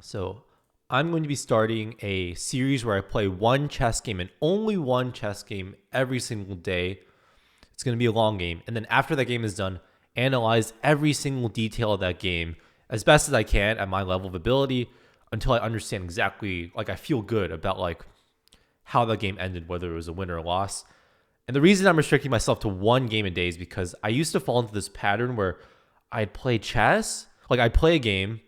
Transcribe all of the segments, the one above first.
So I'm going to be starting a series where I play one chess game and only one chess game every single day. It's going to be a long game. And then after that game is done, analyze every single detail of that game as best as I can at my level of ability until I understand exactly, like I feel good about like how that game ended, whether it was a win or a loss. And the reason I'm restricting myself to one game a day is because I used to fall into this pattern where I'd play chess, like I'd play a game,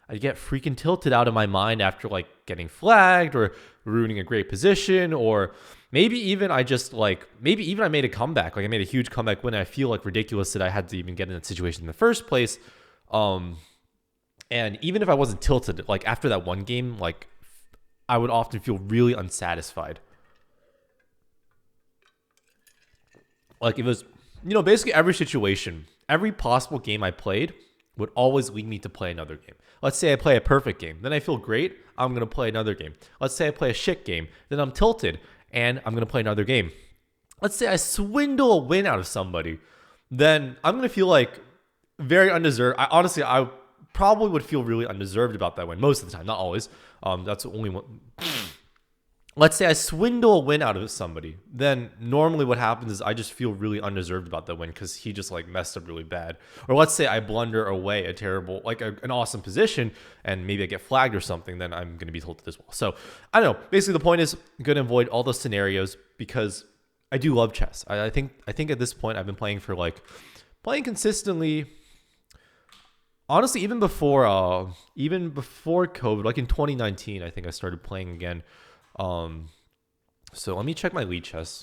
I'd get freaking tilted out of my mind after like getting flagged or ruining a great position, or maybe even I made a comeback, like I made a huge comeback when I feel like ridiculous that I had to even get in that situation in the first place. Um, and even if I wasn't tilted, like after that one game, like I would often feel really unsatisfied. Like it was, basically every situation, every possible game I played would always lead me to play another game. Let's say I play a perfect game, then I feel great, I'm going to play another game. Let's say I play a shit game, then I'm tilted and I'm going to play another game. Let's say I swindle a win out of somebody, then I'm going to feel like very undeserved. I probably would feel really undeserved about that win most of the time, not always. That's only one. Let's say I swindle a win out of somebody, then normally what happens is I just feel really undeserved about that win because he just like messed up really bad. Or let's say I blunder away a terrible, like an awesome position, and maybe I get flagged or something, then I'm going to be tilted as well. So I don't know. Basically, the point is I'm going to avoid all those scenarios because I do love chess. I think at this point I've been playing consistently. Honestly, even before COVID, like in 2019, I think I started playing again. Um, so let me check my lead chess.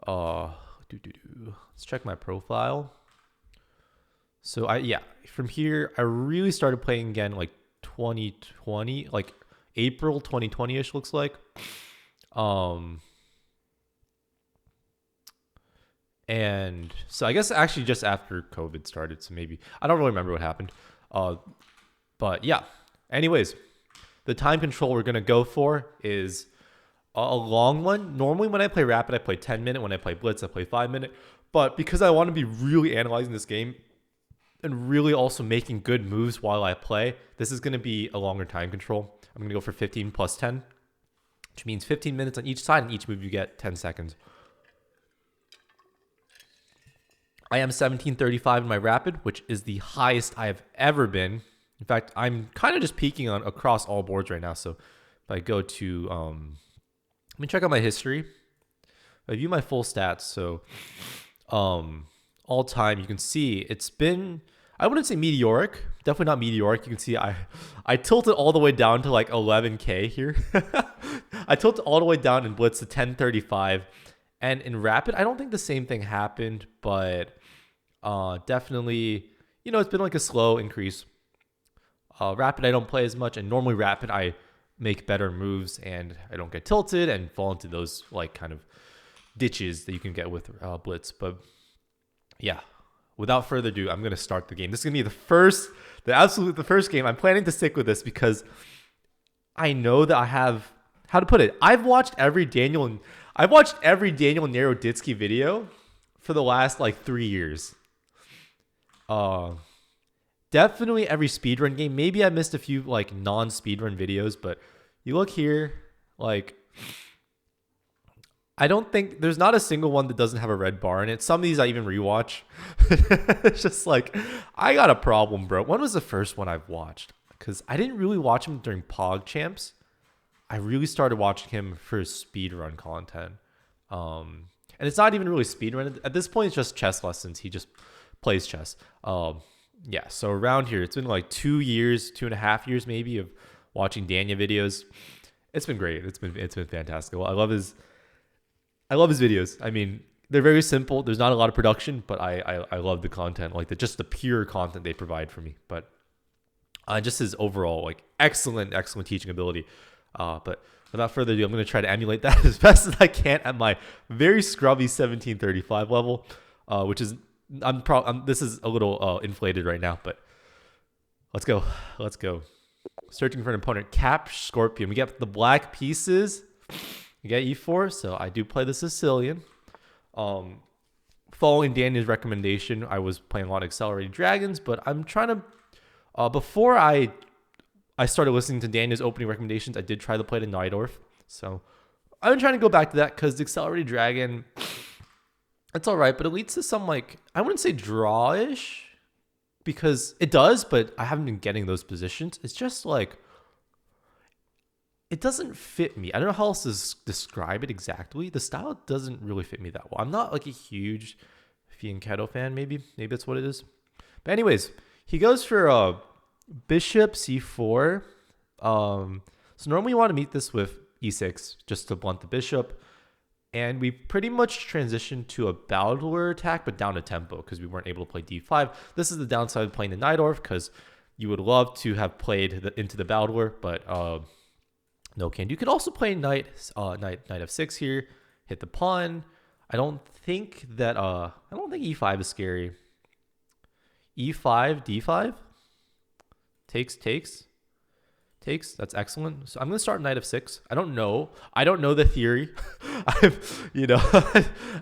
Uh, Let's check my profile. So from here I really started playing again like 2020, like April 2020ish looks like. Um, and so I guess actually just after COVID started. So maybe I don't really remember what happened. Uh, but yeah. Anyways, the time control we're gonna go for is a long one. Normally, when I play Rapid, I play 10 minute. When I play Blitz, I play 5 minute. But because I want to be really analyzing this game and really also making good moves while I play, this is going to be a longer time control. I'm going to go for 15 plus 10, which means 15 minutes on each side, and each move you get 10 seconds. I am 1735 in my Rapid, which is the highest I have ever been. In fact, I'm kind of just peaking on across all boards right now. So if I go to let me check out my history. I view my full stats. So, all time, you can see it's been, I wouldn't say meteoric, definitely not meteoric. You can see I tilted all the way down to like 11K here. I tilted all the way down in Blitz to 1035. And in Rapid, I don't think the same thing happened, but definitely, it's been like a slow increase. Rapid, I don't play as much, and normally Rapid, I make better moves and I don't get tilted and fall into those like kind of ditches that you can get with Blitz. But yeah, without further ado, I'm gonna start the game. This is gonna be the first game. I'm planning to stick with this because I know that I have, how to put it. I've watched every Daniel Naroditsky video for the last like 3 years. Uh, Definitely every speedrun game. Maybe I missed a few like non-speedrun videos, but you look here, like I don't think there's not a single one that doesn't have a red bar in it. Some of these I even rewatch. It's just like I got a problem, bro. When was the first one I've watched? Because I didn't really watch him during Pog Champs. I really started watching him for his speedrun content. And it's not even really speedrun. At this point, it's just chess lessons. He just plays chess. Yeah, so around here, it's been like 2 years, 2.5 years maybe of watching Danya videos. It's been great. It's been fantastic. Well, I love his videos. I mean, they're very simple. There's not a lot of production, but I love the content, like just the pure content they provide for me. But just his overall like excellent teaching ability. But without further ado, I'm going to try to emulate that as best as I can at my very scrubby 1735 level, which is this is a little inflated right now, but let's go. Let's go. Searching for an opponent. Cap Scorpion. We get the black pieces. We get E4, so I do play the Sicilian. Following Danny's recommendation, I was playing a lot of Accelerated Dragons, but I'm trying to before I I started listening to Daniel's opening recommendations. I did try to play the Nidorf. So I've been trying to go back to that because the Accelerated Dragon, it's all right, but it leads to some, like, I wouldn't say draw-ish because it does, but I haven't been getting those positions. It's just like, it doesn't fit me. I don't know how else to describe it exactly. The style doesn't really fit me that well. I'm not like a huge Fianchetto fan, maybe. Maybe that's what it is. But anyways, he goes for bishop c4. So normally you want to meet this with e6 just to blunt the bishop. And we pretty much transitioned to a Bowdler attack, but down a tempo because we weren't able to play d5. This is the downside of playing the Nidorf because you would love to have played into the Bowdler, but no can. You could also play knight f6 here, hit the pawn. I don't think e5 is scary. e5, d5, takes. That's excellent. So I'm gonna start knight f6. I don't know the theory. I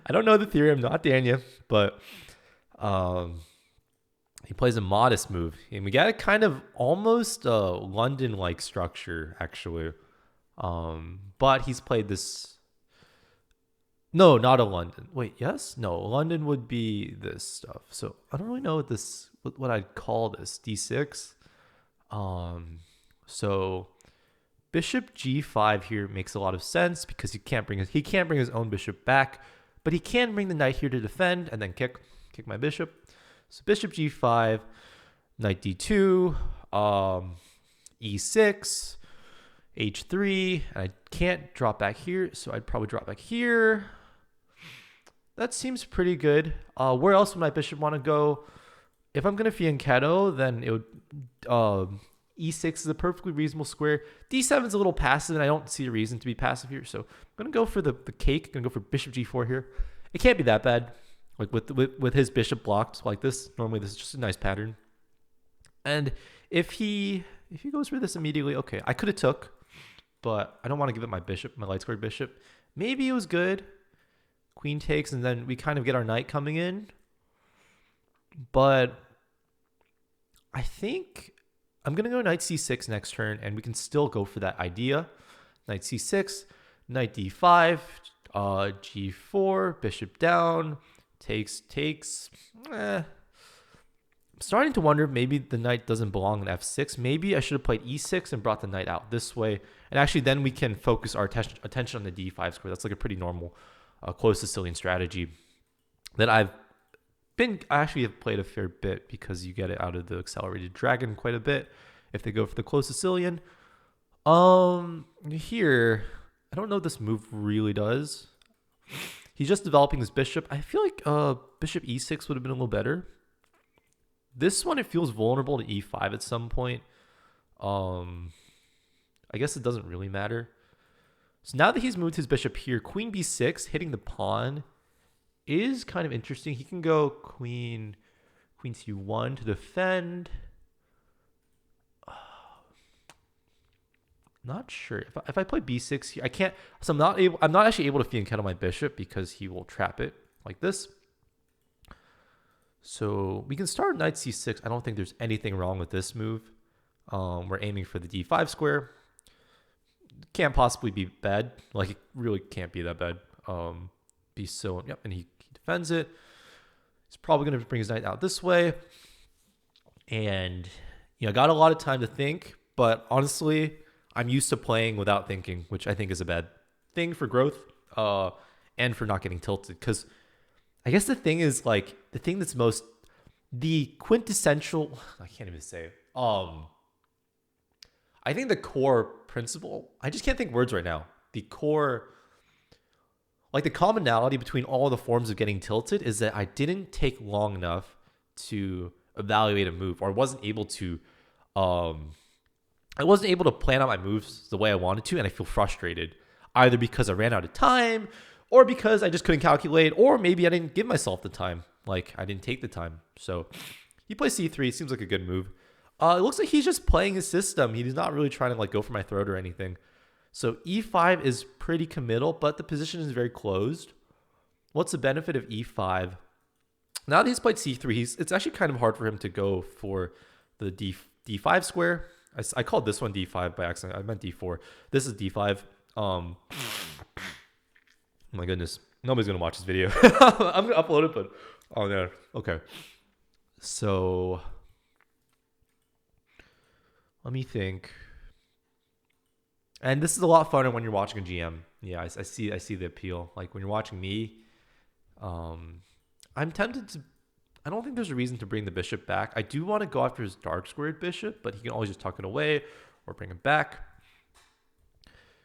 don't know the theory. I'm not Daniel, but he plays a modest move, and we got a kind of almost London-like structure actually. But he's played this. No, not a London. Wait, yes? No, London would be this stuff. So I don't really know what I'd call this. D6. So bishop g5 here makes a lot of sense because he can't bring his own bishop back, but he can bring the knight here to defend and then kick my bishop. So bishop g5, knight d2, e6, h3, and I can't drop back here, so I'd probably drop back here. That seems pretty good. Where else would my bishop want to go? If I'm going to fianchetto, then it would e6 is a perfectly reasonable square. d7 is a little passive, and I don't see a reason to be passive here, so I'm going to go for the cake. I'm going to go for bishop g4 here. It can't be that bad. Like with his bishop blocked like this, normally this is just a nice pattern. And if he goes for this immediately, okay, I could have took, but I don't want to give it my bishop, my light squared bishop. Maybe it was good. Queen takes, and then we kind of get our knight coming in. But I think I'm going to go knight c6 next turn, and we can still go for that idea. Knight c6, knight d5, g4, bishop down, takes. I'm starting to wonder if maybe the knight doesn't belong in f6. Maybe I should have played e6 and brought the knight out this way. And actually then we can focus our attention on the d5 square. That's like a pretty normal close Sicilian strategy that I actually have played a fair bit because you get it out of the Accelerated Dragon quite a bit if they go for the close Sicilian. Here, I don't know what this move really does. He's just developing his bishop. I feel like bishop e6 would have been a little better. This one, it feels vulnerable to e5 at some point. I guess it doesn't really matter. So now that he's moved his bishop here, queen b6, hitting the pawn, is kind of interesting. He can go queen c1 to defend. Not sure if I play b6 here, I can't. So I'm not actually able to fianchetto my bishop because he will trap it like this. So we can start knight c6. I don't think there's anything wrong with this move. We're aiming for the d5 square. Can't possibly be bad. Like, it really can't be that bad. And he defends it. He's probably going to bring his knight out this way. And, got a lot of time to think. But honestly, I'm used to playing without thinking, which I think is a bad thing for growth and for not getting tilted. Because I guess the thing is, like, the quintessential, I can't even say it. I think the core principle, I just can't think words right now. The core, like the commonality between all the forms of getting tilted is that I didn't take long enough to evaluate a move, or I wasn't able to plan out my moves the way I wanted to, and I feel frustrated either because I ran out of time or because I just couldn't calculate, or maybe I didn't give myself the time. Like, I didn't take the time. So he plays c3. Seems like a good move. It looks like he's just playing his system. He's not really trying to like go for my throat or anything. So e5 is pretty committal, but the position is very closed. What's the benefit of e5? Now that he's played c3, it's actually kind of hard for him to go for the d5 square. I called this one d5 by accident. I meant d4. This is d5. Oh my goodness, nobody's gonna watch this video. I'm gonna upload it, but oh no. Okay, so let me think. And this is a lot funner when you're watching a GM. Yeah, I see the appeal. Like when you're watching me, I'm tempted to. I don't think there's a reason to bring the bishop back. I do want to go after his dark squared bishop, but he can always just tuck it away or bring it back.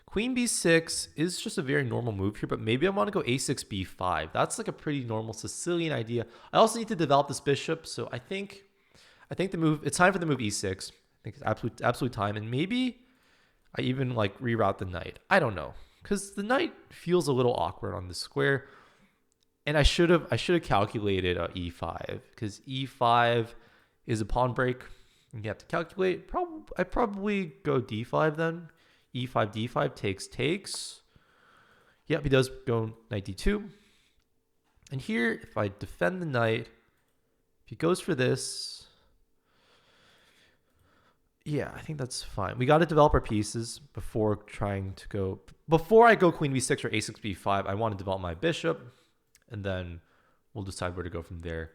Queen b6 is just a very normal move here, but maybe I want to go a6, b5. That's like a pretty normal Sicilian idea. I also need to develop this bishop, so I think the move. It's time for the move e6. I think it's absolute time, and maybe I even like reroute the knight. I don't know, because the knight feels a little awkward on this square. And I should have calculated e5, because e5 is a pawn break. And you have to calculate. I probably go d5 then. e5 d5 takes. Yep, he does go knight d2. And here, if I defend the knight, if he goes for this, yeah, I think that's fine. We got to develop our pieces before trying to go. Before I go queen b6 or a6 b5, I want to develop my bishop. And then we'll decide where to go from there.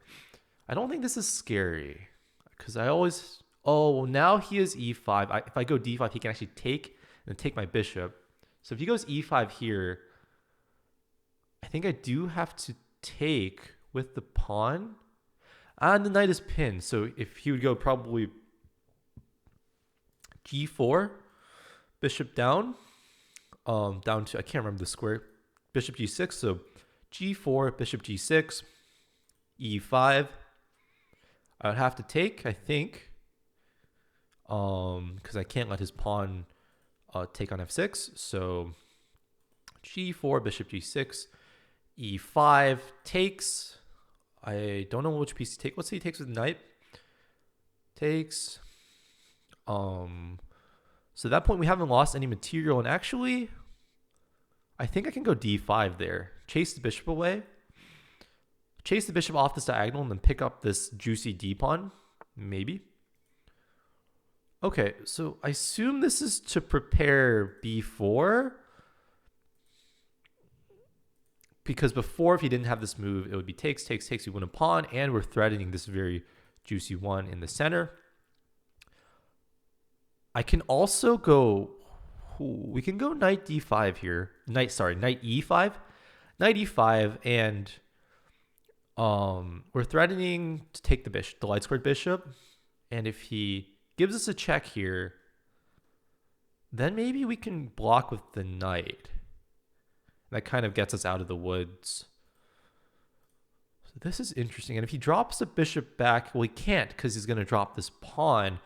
I don't think this is scary, because I always... Oh, well, now he is e5. If I go d5, he can actually take and take my bishop. So if he goes e5 here, I think I do have to take with the pawn. And the knight is pinned. So if he would go probably g4, bishop down, down to... I can't remember the square. Bishop g6, so... g4, bishop g6, e5. I would have to take, I think, because I can't let his pawn take on f6. So g4, bishop g6, e5 takes. I don't know which piece he takes. Let's say he takes with knight. Takes. So at that point we haven't lost any material, and actually, I think I can go d5 there. Chase the bishop away. Chase the bishop off this diagonal and then pick up this juicy d pawn. Maybe. Okay, so I assume this is to prepare b4. Because before, if he didn't have this move, it would be takes. We win a pawn, and we're threatening this very juicy one in the center. I can also go... we can go knight d5 here. Knight e5. Knight e5, and we're threatening to take the bishop, the light squared bishop. And if he gives us a check here, then maybe we can block with the knight. That kind of gets us out of the woods. So this is interesting. And if he drops the bishop back, well, he can't, because he's going to drop this pawn.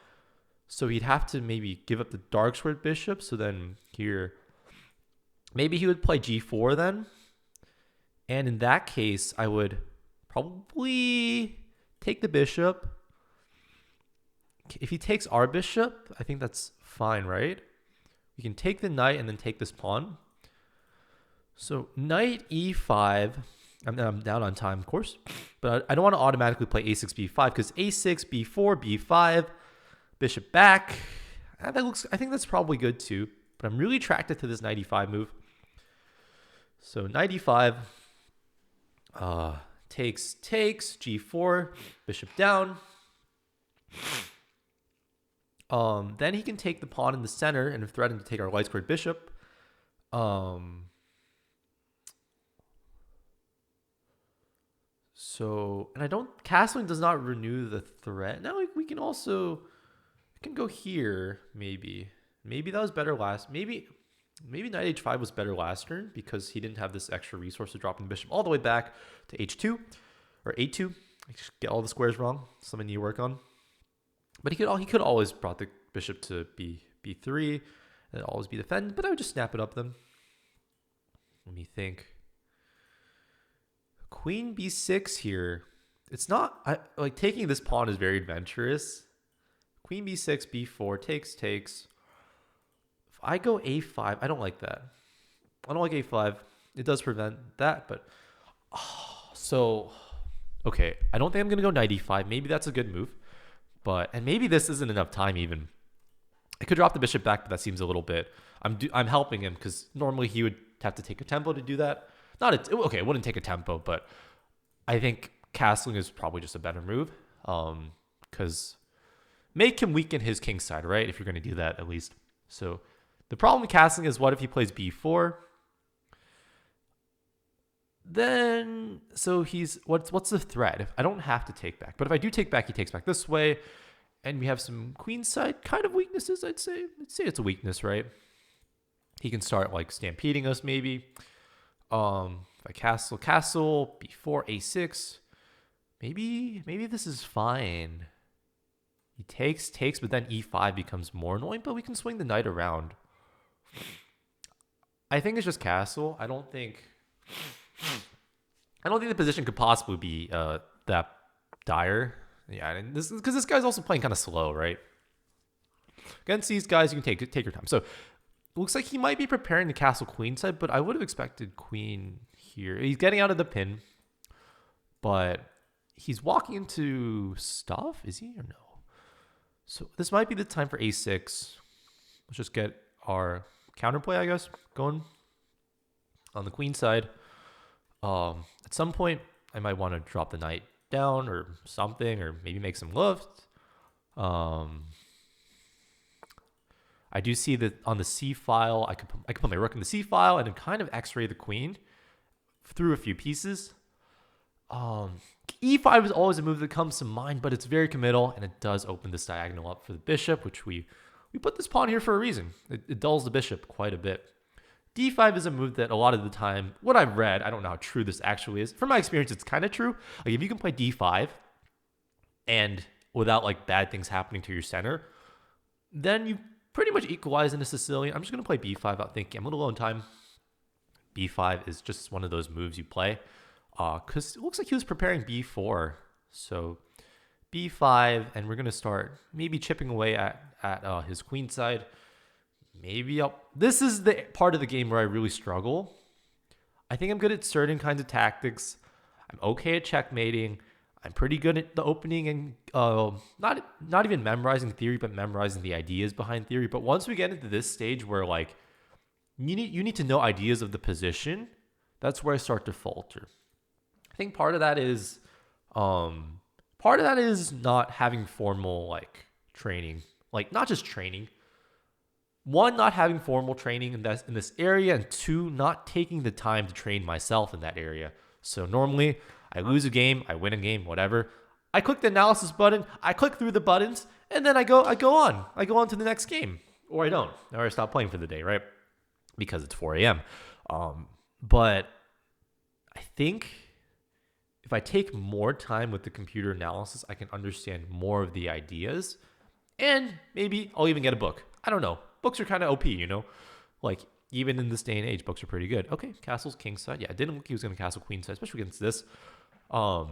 So he'd have to maybe give up the dark squared bishop. So then here, maybe he would play g4 then. And in that case, I would probably take the bishop. If he takes our bishop, I think that's fine, right? We can take the knight and then take this pawn. So knight e5. I'm down on time, of course. But I don't want to automatically play a6, b5, because a6, b4, b5, bishop back. I think that's probably good too. But I'm really attracted to this knight e5 move. So knight e5. Takes, g4, bishop down. Then he can take the pawn in the center and threaten to take our light squared bishop. So, and castling does not renew the threat. Now we can go here, maybe. Maybe that was better maybe knight h5 was better last turn, because he didn't have this extra resource to drop the bishop all the way back to h2 or a2. I just get all the squares wrong. Something I need to work on. But he could always brought the bishop to b3 and it'd always be defended. But I would just snap it up then. Let me think. Queen b6 here. It's not like taking this pawn is very adventurous. Queen b6, b4 takes. If I go a5, I don't like that. I don't like a5. It does prevent that, but okay. I don't think I'm gonna go knight e5. Maybe that's a good move, and maybe this isn't enough time even. I could drop the bishop back, but that seems a little bit. I'm helping him because normally he would have to take a tempo to do that. Okay, it wouldn't take a tempo, but I think castling is probably just a better move. Because make him weaken his king side, right? If you're going to do that, at least. So the problem with castling is, what if he plays b4? Then so he's what's the threat? If I don't have to take back, but if I do take back, he takes back this way, and we have some queen side kind of weaknesses. I'd say it's a weakness, right? He can start like stampeding us maybe. If I castle b4 a6, maybe this is fine. He takes, but then e5 becomes more annoying, but we can swing the knight around. I think it's just castle. I don't think the position could possibly be that dire. Yeah, and this is because this guy's also playing kind of slow, right? Against these guys, you can take your time. So it looks like he might be preparing the castle queen side, but I would have expected queen here. He's getting out of the pin, but he's walking into stuff. Is he or no? So this might be the time for a6. Let's just get our counterplay, I guess, going on the queen side. At some point, I might want to drop the knight down or something, or maybe make some lift. I do see that on the c file, I could put my rook in the c file and then kind of x-ray the queen through a few pieces. E5 is always a move that comes to mind, but it's very committal, and it does open this diagonal up for the bishop, which we put this pawn here for a reason. It dulls the bishop quite a bit. D5 is a move that a lot of the time, what I've read, I don't know how true this actually is. From my experience, it's kind of true. Like if you can play D5 and without like bad things happening to your center, then you pretty much equalize in a Sicilian. I'm just going to play B5 out thinking. I'm a little low on time. B5 is just one of those moves you play. Because it looks like he was preparing B4. So B5, and we're going to start maybe chipping away at his queen side. This is the part of the game where I really struggle. I think I'm good at certain kinds of tactics. I'm okay at checkmating. I'm pretty good at the opening and not even memorizing theory, but memorizing the ideas behind theory. But once we get into this stage where like you need to know ideas of the position, that's where I start to falter. I think part of that is not having formal like training, like not just training. One, not having formal training in this area, and two, not taking the time to train myself in that area. So normally, I lose a game, I win a game, whatever. I click the analysis button, I click through the buttons, and then I go on to the next game, or I don't, or I stop playing for the day, right? Because it's 4 a.m. But I think if I take more time with the computer analysis, I can understand more of the ideas, and maybe I'll even get a book. I don't know. Books are kind of OP, you know? Like, even in this day and age, books are pretty good. Okay, castle's king side. Yeah, I didn't look he was going to castle queen side, especially against this. So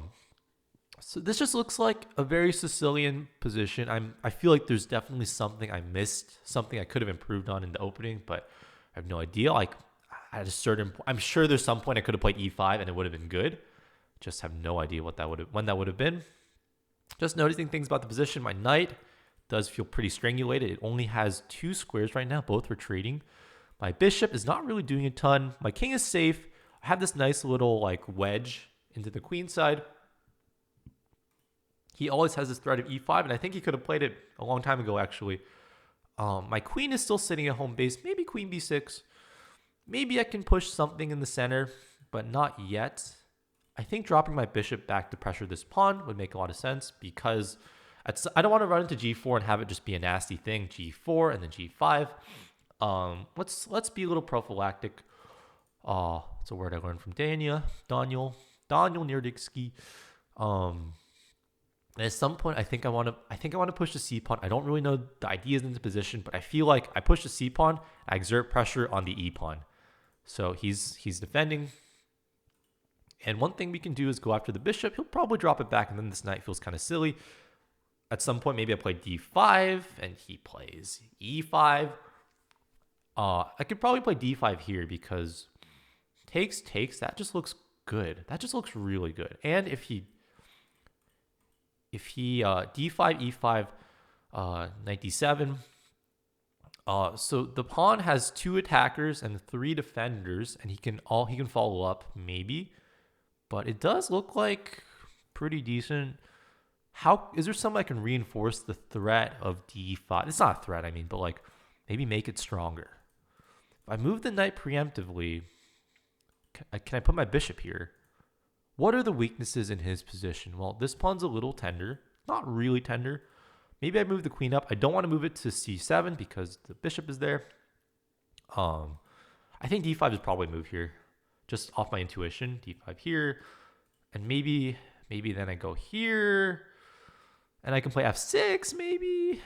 this just looks like a very Sicilian position. I feel like there's definitely something I missed, something I could have improved on in the opening, but I have no idea. Like, at a certain point, I'm sure there's some point I could have played e5 and it would have been good. Just have no idea when that would have been. Just noticing things about the position. My knight does feel pretty strangulated. It only has 2 squares right now, both retreating. My bishop is not really doing a ton. My king is safe. I have this nice little like wedge into the queen side. He always has this threat of e5, and I think he could have played it a long time ago, actually. My queen is still sitting at home base. Maybe queen b6. Maybe I can push something in the center, but not yet. I think dropping my bishop back to pressure this pawn would make a lot of sense because I don't want to run into g4 and have it just be a nasty thing. G4 and then g5. Let's be a little prophylactic. It's a word I learned from Daniel Nierdiksky. At some point, I think I want to push the c pawn. I don't really know the ideas in the position, but I feel like I push the c pawn, I exert pressure on the e pawn. So he's defending. And one thing we can do is go after the bishop. He'll probably drop it back, and then this knight feels kind of silly. At some point, maybe I play d5, and he plays e5. I could probably play d5 here because takes, that just looks good. That just looks really good. And if he d5, e5, knight d7, So the pawn has 2 attackers and 3 defenders, and he can follow up maybe, but it does look like pretty decent. How is there something I can reinforce the threat of d5? It's not a threat, I mean, but like maybe make it stronger. If I move the knight preemptively, can I put my bishop here? What are the weaknesses in his position? Well, this pawn's a little tender, not really tender. Maybe I move the queen up. I don't want to move it to c7 because the bishop is there. I think d5 is probably a move here, just off my intuition. d5 here, and maybe then I go here, and I can play f6 maybe.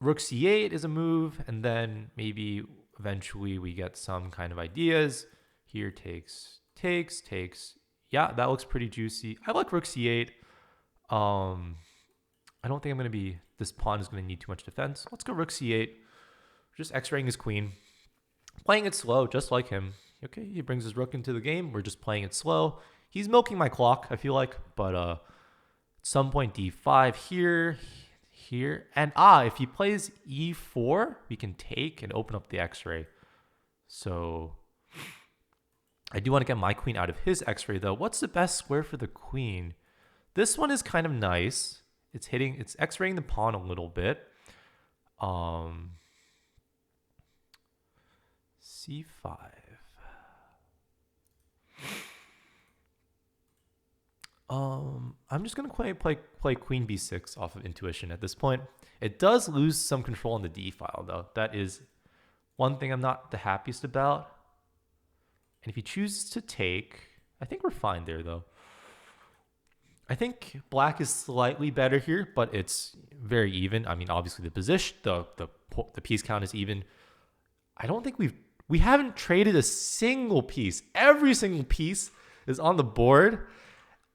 Rook c8 is a move, and then maybe eventually we get some kind of ideas. Here takes. Yeah, that looks pretty juicy. I like rook c8. I don't think I'm going to be, this pawn is going to need too much defense. Let's go rook c8. Just x-raying his queen. Playing it slow, just like him. Okay, he brings his rook into the game. We're just playing it slow. He's milking my clock, I feel like. But at some point, d5 here. And if he plays e4, we can take and open up the x-ray. So I do want to get my queen out of his x-ray, though. What's the best square for the queen? This one is kind of nice. It's x-raying the pawn a little bit. c5. I'm just gonna play queen b6 off of intuition at this point. It does lose some control on the d file though. That is one thing I'm not the happiest about. And if he chooses to take, I think we're fine there though. I think black is slightly better here, but it's very even. I mean, obviously the position, the piece count is even. I don't think we haven't traded a single piece. Every single piece is on the board.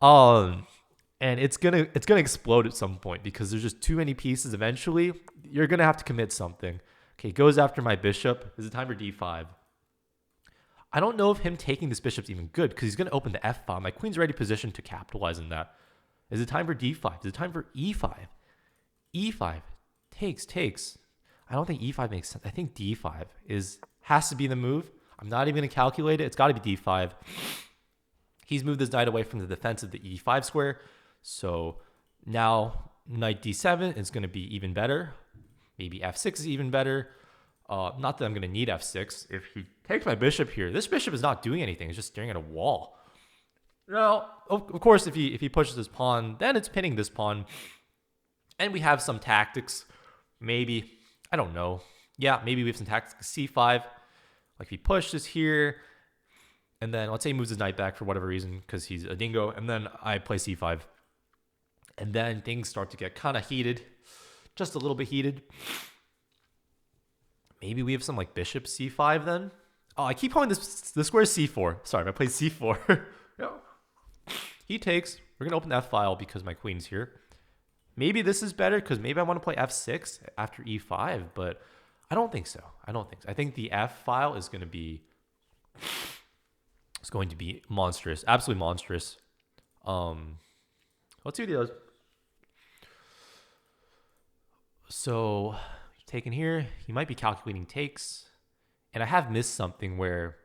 And it's gonna explode at some point because there's just too many pieces. Eventually, you're gonna have to commit something. Okay, goes after my bishop. Is it time for d5? I don't know if him taking this bishop's even good because he's gonna open the f file. My queen's already positioned to capitalize on that. Is it time for d5? Is it time for e5? e5 takes. I don't think e5 makes sense. I think d5 has to be the move. I'm not even gonna calculate it. It's got to be d5. He's moved his knight away from the defense of the e5 square. So now knight d7 is going to be even better. Maybe f6 is even better. Not that I'm going to need f6. If he takes my bishop here, this bishop is not doing anything. It's just staring at a wall. Now, of course, if he pushes this pawn, then it's pinning this pawn. And we have some tactics. Maybe. I don't know. Yeah, maybe we have some tactics. c5. Like if he pushes here, and then let's say he moves his knight back for whatever reason because he's a dingo. And then I play c5. And then things start to get kind of heated. Just a little bit heated. Maybe we have some like bishop c5 then. Oh, I keep calling this square c4. Sorry, I played c4. Yeah. He takes. We're going to open the f file because my queen's here. Maybe this is better because maybe I want to play f6 after e5. But I don't think so. I think the f file is going to be... It's going to be monstrous, absolutely monstrous. Let's see what he does. So, taken here, he might be calculating takes. And I have missed something where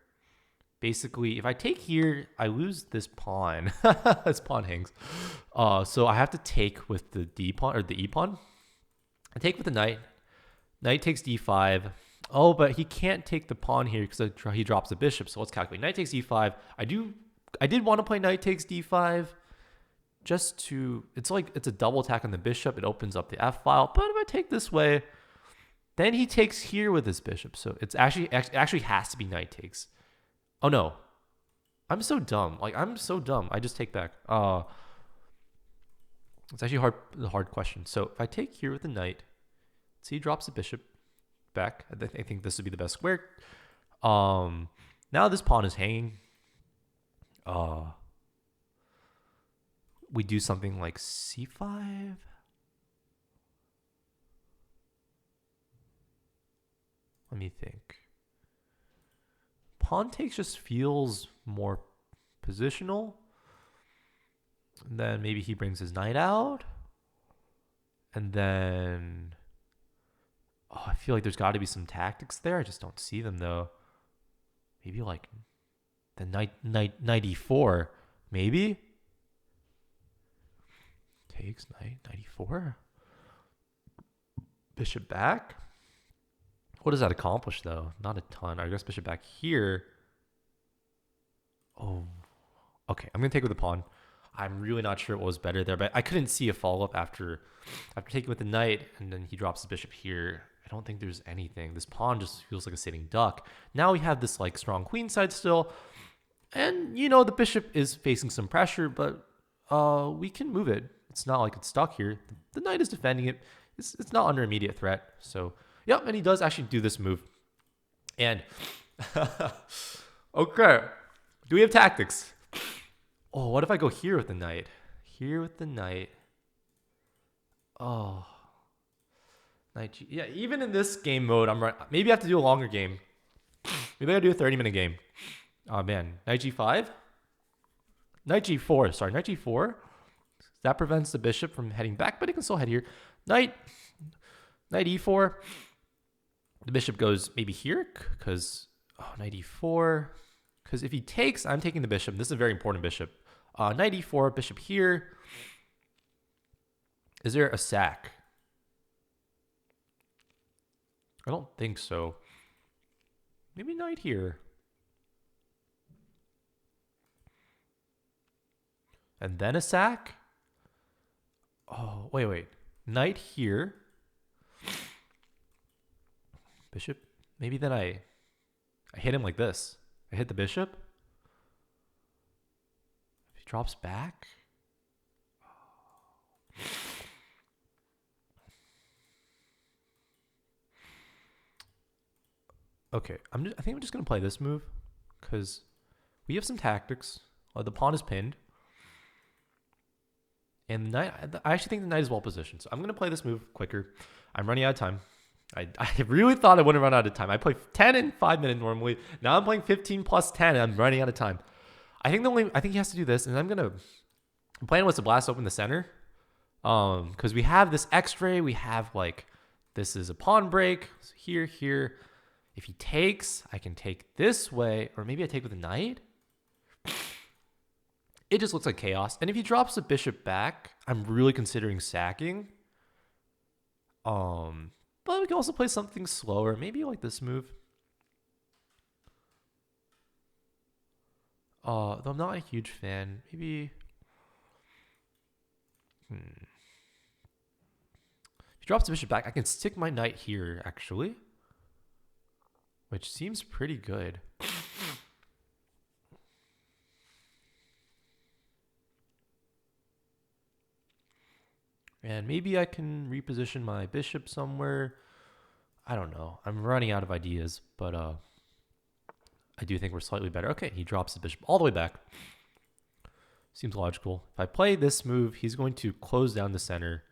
basically if I take here, I lose this pawn. This pawn hangs. So I have to take with the d pawn or the e pawn. I take with the knight. Knight takes d5. Oh, but he can't take the pawn here because he drops the bishop. So let's calculate. Knight takes e5. I did want to play knight takes d5 just to... It's a double attack on the bishop. It opens up the f file. But if I take this way, then he takes here with his bishop. So it actually has to be knight takes. Oh, no. I'm so dumb. I'm so dumb. I just take back. It's actually a hard question. So if I take here with the knight, see, he drops the bishop back. I think this would be the best square. Now this pawn is hanging. We do something like c5. Let me think. Pawn takes just feels more positional. And then maybe he brings his knight out. And then Oh, I feel like there's got to be some tactics there. I just don't see them though. Maybe like the knight e4, maybe takes knight 94. Bishop back. What does that accomplish though? Not a ton. I guess bishop back here. Oh, okay. I'm gonna take with the pawn. I'm really not sure what was better there, but I couldn't see a follow up after taking with the knight, and then he drops the bishop here. I don't think there's anything. This pawn just feels like a sitting duck. Now we have this like strong queen side still, and you know the bishop is facing some pressure, but we can move it. It's not like it's stuck here. The knight is defending it. It's not under immediate threat. So yep, and he does actually do this move. And okay, do we have tactics? Oh, what if I go here with the knight? Here with the knight. Oh, knight G. Yeah, even in this game mode, I'm right. Maybe I have to do a longer game. Maybe I gotta do a 30-minute game. Oh man, knight G5, knight G4. Sorry, knight G4. That prevents the bishop from heading back, but it can still head here. Knight E4. The bishop goes maybe here because knight E4. Because if he takes, I'm taking the bishop. This is a very important bishop. Knight E4, bishop here. Is there a sack? I don't think so. Maybe knight here. And then a sack? Oh, wait. Knight here. Bishop. Maybe then I hit him like this. I hit the bishop. If he drops back. Okay, I think I'm just gonna play this move because we have some tactics. The pawn is pinned, and the knight. I actually think the knight is well positioned, so I'm gonna play this move quicker. I'm running out of time. I really thought I wouldn't run out of time. I play 10 in 5 minutes normally. Now I'm playing 15 plus 10, and I'm running out of time. I think he has to do this, and I'm planning was to blast open the center, because we have this X-ray. We have like this is a pawn break so here. If he takes, I can take this way, or maybe I take with a knight. It just looks like chaos. And if he drops the bishop back, I'm really considering sacking. But we can also play something slower, maybe like this move. Though I'm not a huge fan. Maybe. If he drops the bishop back, I can stick my knight here, actually. Which seems pretty good. And maybe I can reposition my bishop somewhere. I don't know. I'm running out of ideas, but I do think we're slightly better. Okay, he drops the bishop all the way back. Seems logical. If I play this move, he's going to close down the center.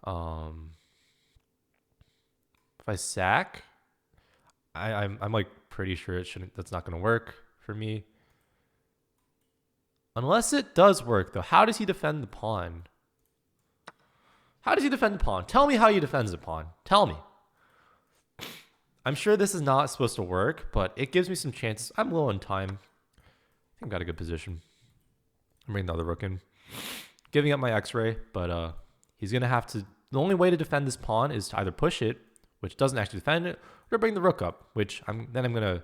If I sack, I'm like pretty sure that's not going to work for me. Unless it does work though. How does he defend the pawn? How does he defend the pawn? Tell me how he defends the pawn. Tell me. I'm sure this is not supposed to work, but it gives me some chances. I'm low on time. I think I've got a good position. I'm bringing the other rook in. Giving up my X-ray, but he's going to have to... The only way to defend this pawn is to either push it, which doesn't actually defend it, or bring the rook up, which I'm gonna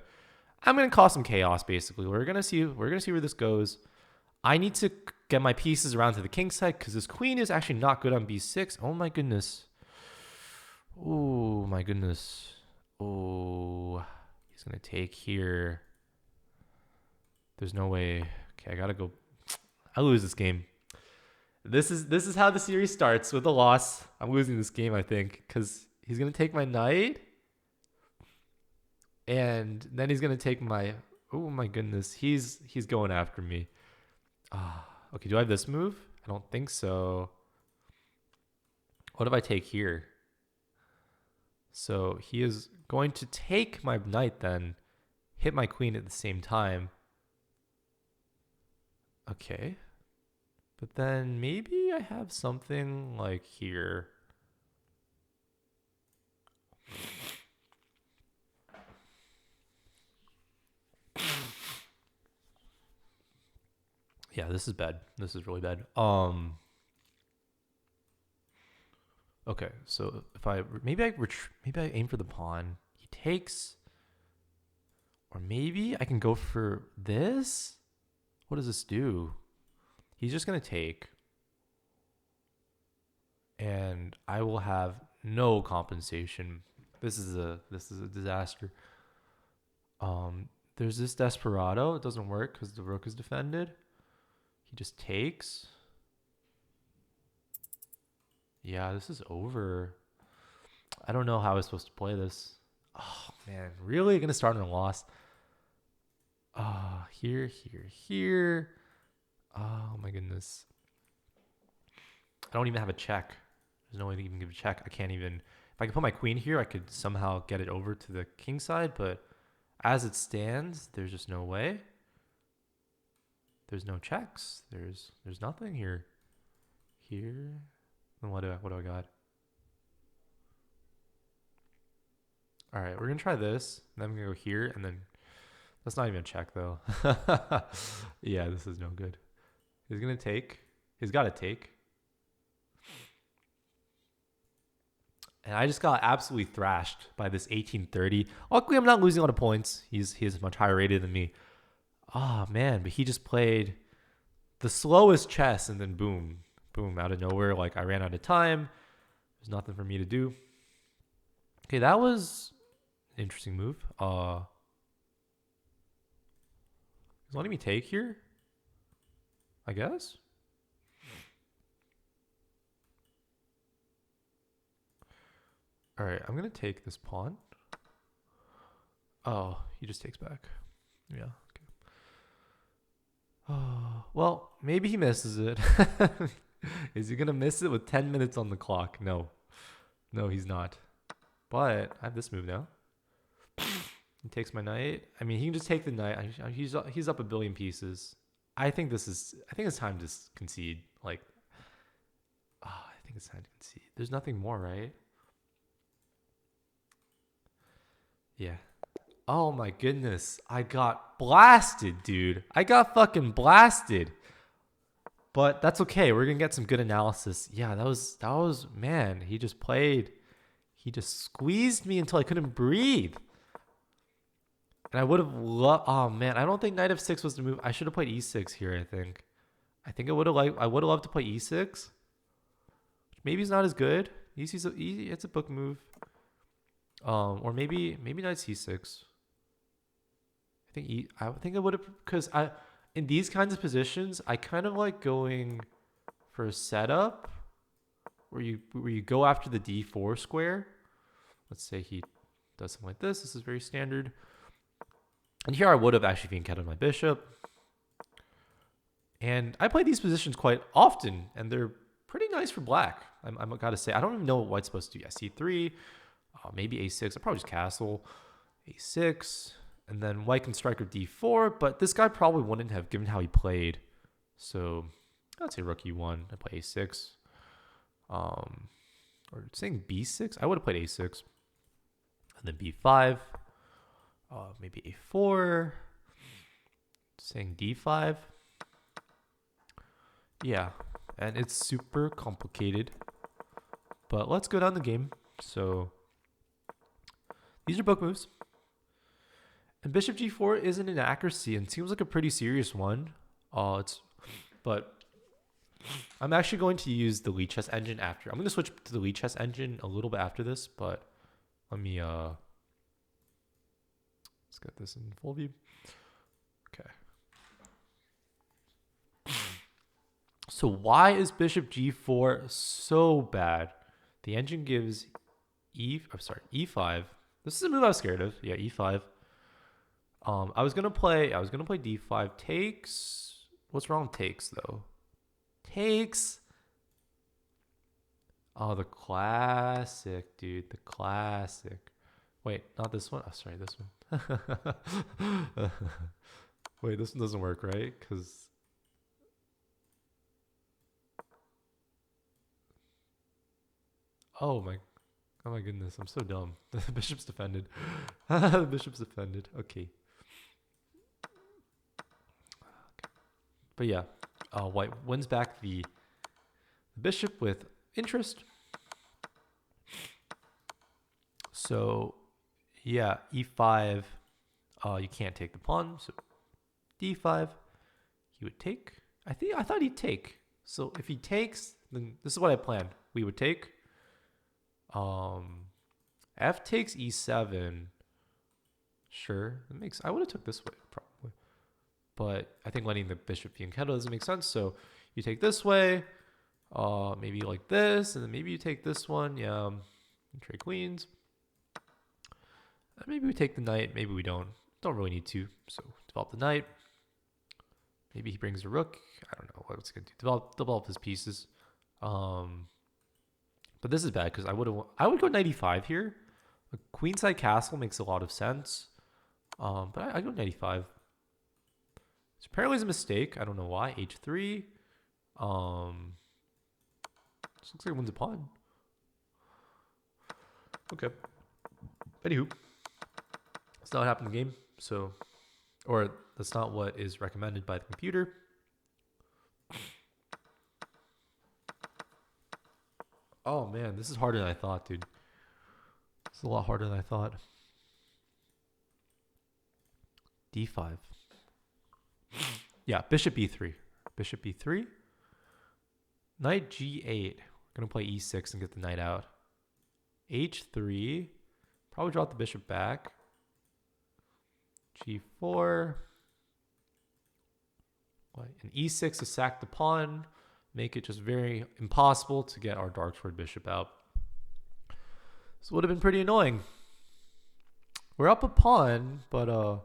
cause some chaos. Basically, we're gonna see where this goes. I need to get my pieces around to the king side because this queen is actually not good on b6. Oh my goodness. Oh my goodness. Oh, he's gonna take here. There's no way. Okay, I gotta go. I lose this game. This is how the series starts with a loss. I'm losing this game, I think, because he's gonna take my knight, and then he's gonna take my. Oh my goodness, he's going after me. Okay, do I have this move? I don't think so. What if I take here? So he is going to take my knight then, hit my queen at the same time. Okay. But then maybe I have something like here. Yeah, this is bad. This is really bad. Okay, so if I maybe maybe I aim for the pawn. He takes, or maybe I can go for this. What does this do? He's just gonna take, and I will have no compensation. This is a disaster. There's this Desperado. It doesn't work because the rook is defended. He just takes. Yeah, this is over. I don't know how I was supposed to play this. Oh man, really gonna start on a loss. Here. Oh my goodness. I don't even have a check. There's no way to even give a check. I can't even. If I could put my queen here, I could somehow get it over to the king side, but as it stands, there's just no way. There's no checks. There's nothing here. Here. Then what do I got? All right, we're gonna try this. Then I'm gonna go here, and then that's not even a check though. Yeah, this is no good. He's gonna take. He's got to take. And I just got absolutely thrashed by this 1830. Luckily, I'm not losing a lot of points. He's much higher rated than me. Oh man, but he just played the slowest chess, and then boom, out of nowhere. Like I ran out of time. There's nothing for me to do. Okay, that was an interesting move. He's letting me take here, I guess. All right, I'm gonna take this pawn. Oh, he just takes back. Yeah. Okay. Oh, well, maybe he misses it. Is he gonna miss it with 10 minutes on the clock? No, he's not. But I have this move now. He takes my knight. I mean, he can just take the knight. He's up a billion pieces. I think it's time to concede. Like, I think it's time to concede. There's nothing more, right? Yeah. Oh my goodness. I got blasted, dude. I got fucking blasted. But that's okay. We're going to get some good analysis. Yeah, that was man, he just squeezed me until I couldn't breathe. And I would have loved, oh man, I don't think knight f6 was the move. I should have played e6 here, I think. I would have loved to play e6. Maybe it's not as good. It's a book move. Or maybe knight c6. I think I would have, because in these kinds of positions, I kind of like going for a setup where you go after the d4 square. Let's say he does something like this. This is very standard. And here I would have actually encountered my bishop. And I play these positions quite often, and they're pretty nice for black. I'm gotta say, I don't even know what white's supposed to do. Yeah, c3, maybe a6. I'll probably just castle, a6, and then white can strike with d4. But this guy probably wouldn't have, given how he played. So I'd say rook e1. I play a6, or saying b6. I would have played a6, and then b5. Maybe a4. Saying d5. Yeah, and it's super complicated. But let's go down the game. So these are book moves. And bishop g4 isn't an accuracy and seems like a pretty serious one. But I'm actually going to use the Lichess engine after. I'm going to switch to the Lichess engine a little bit after this, but let me let's get this in full view. Okay. So why is bishop g4 so bad? The engine gives e5. This is a move I was scared of. Yeah, e5. I was gonna play d5. Takes. What's wrong with takes though? Takes. Oh, the classic, dude. The classic. Wait, not this one. Oh, sorry, this one. Wait, this one doesn't work, right? Because oh my goodness, I'm so dumb. The bishop's defended. The bishop's defended. Okay. But yeah, White wins back the bishop with interest. So yeah, e5. You can't take the pawn. So d5. He would take. I thought he'd take. So if he takes, then this is what I planned. We would take. F takes e7. Sure, that makes. I would have took this way probably, but I think letting the bishop fianchetto doesn't make sense. So you take this way, maybe like this, and then maybe you take this one. Yeah, trade queens. Maybe we take the knight. Maybe we don't. Don't really need to. So develop the knight. Maybe he brings a rook. I don't know what it's gonna do. Develop his pieces. But this is bad because I would go knight e5 here. A queenside castle makes a lot of sense. But I go knight e5. So apparently it's a mistake. I don't know why. h3. This looks like it wins a pawn. Okay. Anywho, it's not what happened in the game. So, or that's not what is recommended by the computer. Oh man, this is harder than I thought, dude. This is a lot harder than I thought. d5. Yeah, bishop e3. Bishop e3. Knight g8. We're going to play e6 and get the knight out. h3. Probably drop the bishop back. g4. And e6 to sack the pawn. Make it just very impossible to get our dark sword bishop out. This would have been pretty annoying. We're up a pawn, but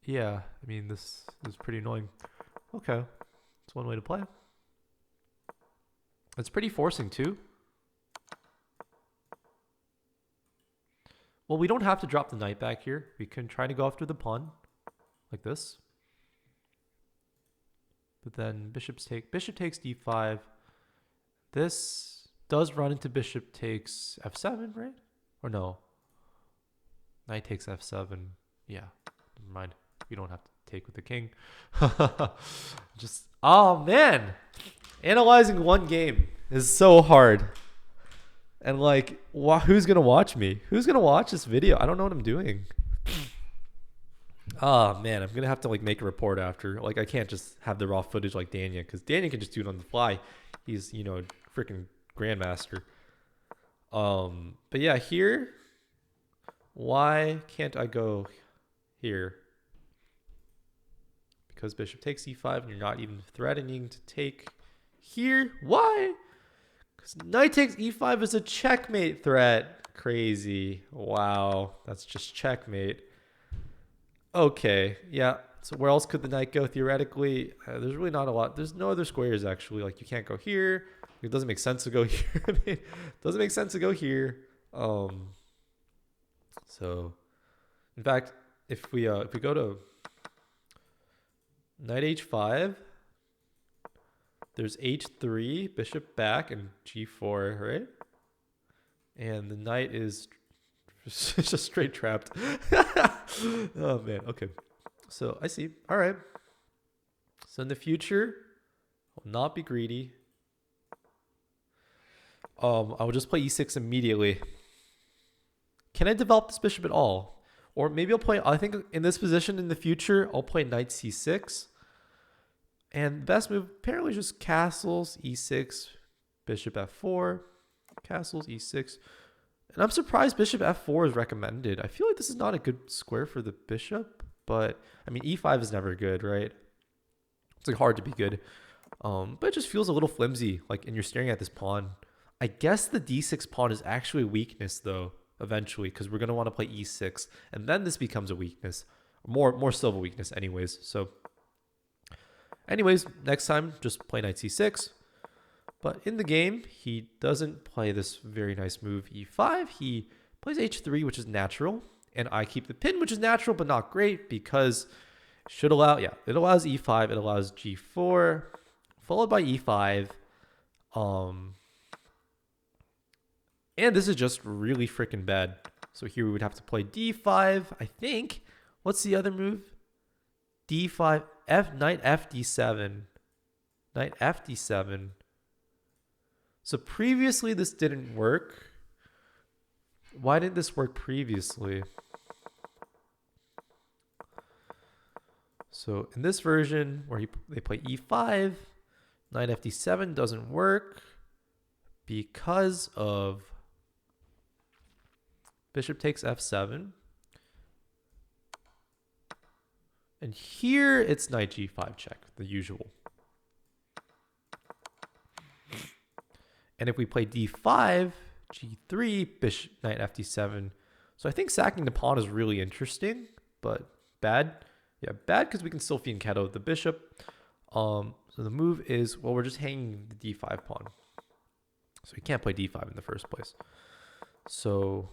yeah, I mean, this is pretty annoying. Okay, that's one way to play. It's pretty forcing too. Well, we don't have to drop the knight back here. We can try to go after the pawn like this. But then bishop takes d5. This does run into bishop takes f7, right? Or no? Knight takes f7. Yeah, never mind. We don't have to take with the king. Just, oh man. Analyzing one game is so hard. And like, who's going to watch me? Who's going to watch this video? I don't know what I'm doing. Oh man, I'm gonna have to like make a report after. Like I can't just have the raw footage like Danya, because Danya can just do it on the fly. He's, you know, freaking grandmaster. But yeah, here, why can't I go here? Because bishop takes e5 and you're not even threatening to take here. Why? Because knight takes e5 is a checkmate threat. Crazy. Wow, that's just checkmate. Okay, yeah. So where else could the knight go theoretically? There's really not a lot. There's no other squares actually. Like you can't go here. It doesn't make sense to go here. I mean, it doesn't make sense to go here. So, in fact, if we go to knight h5, there's h3, bishop back, and g4, right? And the knight is just straight trapped. Oh man, okay. So I see. All right. So in the future, I'll not be greedy. I will just play e6 immediately. Can I develop this bishop at all? Or maybe I'll play, I think in this position in the future, I'll play knight c6. And best move apparently is just castles, e6, bishop f4, castles, e6. And I'm surprised bishop f4 is recommended. I feel like this is not a good square for the bishop, but I mean, e5 is never good, right? It's like hard to be good. But it just feels a little flimsy, like, and you're staring at this pawn. I guess the d6 pawn is actually a weakness though, eventually, because we're going to want to play e6, and then this becomes a weakness. More so of a weakness anyways. So anyways, next time, just play knight c6. But in the game, he doesn't play this very nice move, e5. He plays h3, which is natural. And I keep the pin, which is natural, but not great, because it should allow, yeah, it allows e5, it allows g4, followed by e5. And this is just really freaking bad. So here we would have to play d5, I think. What's the other move? d5, knight f d7. Knight f d7. So previously this didn't work. Why didn't this work previously? So in this version where they play e5, knight f d7 doesn't work because of bishop takes f7. And here it's knight g5 check, the usual. And if we play d5, g3, bishop, knight f d7. So I think sacking the pawn is really interesting, but bad. Yeah, bad because we can still fianchetto the bishop. So the move is, well, we're just hanging the d5 pawn. So we can't play d5 in the first place. So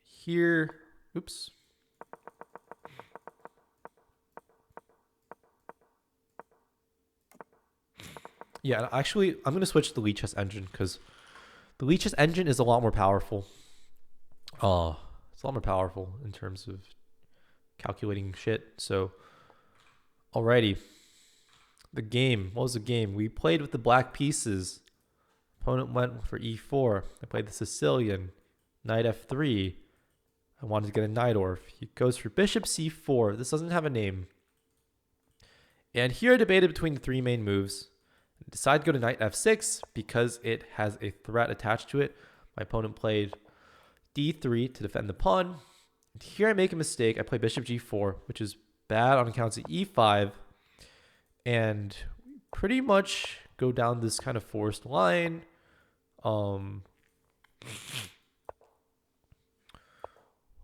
here, oops. Yeah, actually, I'm going to switch to the Lichess engine because the Lichess engine is a lot more powerful. It's a lot more powerful in terms of calculating shit. So, alrighty. The game. What was the game? We played with the black pieces. Opponent went for e4. I played the Sicilian. Knight f3. I wanted to get a Najdorf. He goes for bishop c4. This doesn't have a name. And here I debated between the three main moves. I decided to go to knight f6 because it has a threat attached to it. My opponent played d3 to defend the pawn. And here I make a mistake. I play bishop g4, which is bad on account of e5. And pretty much go down this kind of forced line.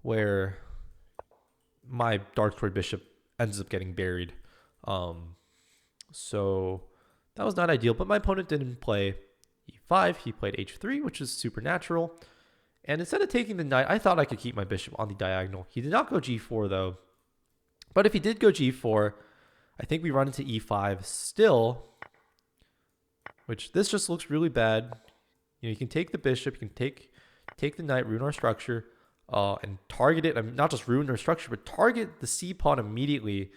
Where my dark square bishop ends up getting buried. So that was not ideal, but my opponent didn't play e5. He played h3, which is supernatural. And instead of taking the knight, I thought I could keep my bishop on the diagonal. He did not go g4, though. But if he did go g4, I think we run into e5 still, which this just looks really bad. You know, you can take the bishop, you can take the knight, ruin our structure, and target it. I mean, not just ruin our structure, but target the c pawn immediately.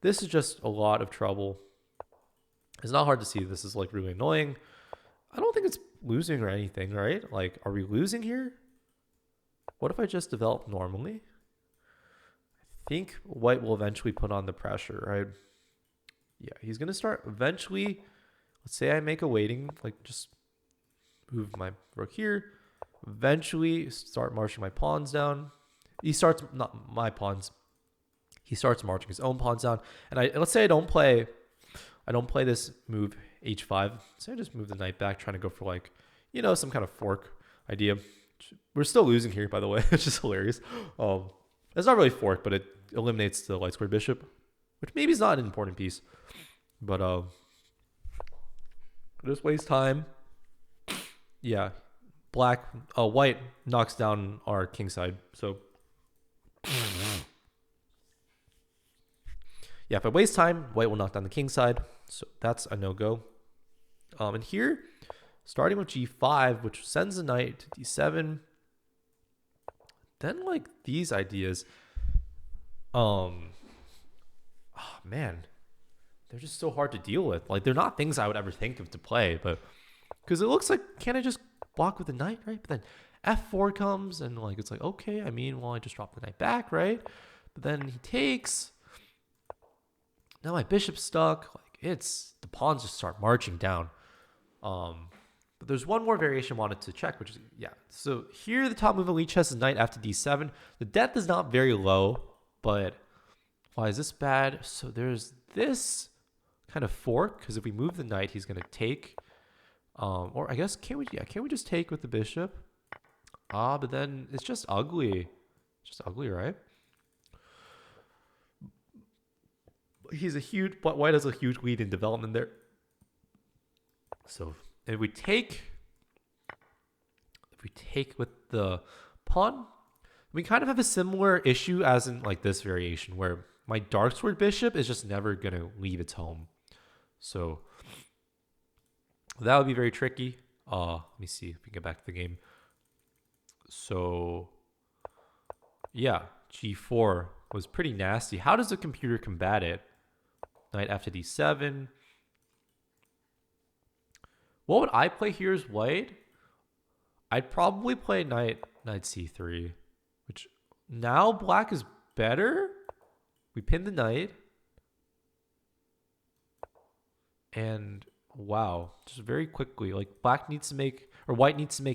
This is just a lot of trouble. It's not hard to see. This is like really annoying. I don't think it's losing or anything, right? Like, are we losing here? What if I just develop normally? I think white will eventually put on the pressure, right? Yeah, he's going to start eventually. Let's say I make a waiting, like just move my rook here. Eventually start marching my pawns down. He starts, not my pawns. He starts marching his own pawns down. And let's say I don't play this move h5. So I just move the knight back, trying to go for like, you know, some kind of fork idea. We're still losing here, by the way, which is hilarious. It's not really fork, but it eliminates the light square bishop, which maybe is not an important piece. But just waste time. Yeah, white knocks down our king side. So yeah, if I waste time, white will knock down the king side. So that's a no-go. And here, starting with g5, which sends the knight to d7. Then like these ideas, oh man, they're just so hard to deal with. Like they're not things I would ever think of to play, but because it looks like, can't I just block with the knight, right? But then f4 comes and like it's like, okay, I mean, well, I just drop the knight back, right? But then he takes. Now my bishop's stuck. Like the pawns just start marching down. But there's one more variation I wanted to check, which is, yeah. So here the top move of Lichess is knight after d7. The depth is not very low, but why is this bad? So there's this kind of fork, because if we move the knight, he's going to take. Or I guess, can't we just take with the bishop? But then it's just ugly. It's just ugly, right? White has a huge lead in development there. So if we take with the pawn, we kind of have a similar issue as in like this variation where my dark sword bishop is just never going to leave its home. So that would be very tricky. Let me see if we can get back to the game. So yeah, g4 was pretty nasty. How does the computer combat it? Knight f to d7. What would I play here as white? I'd probably play knight c3, which now black is better. We pin the knight. And wow, just very quickly, like white needs to make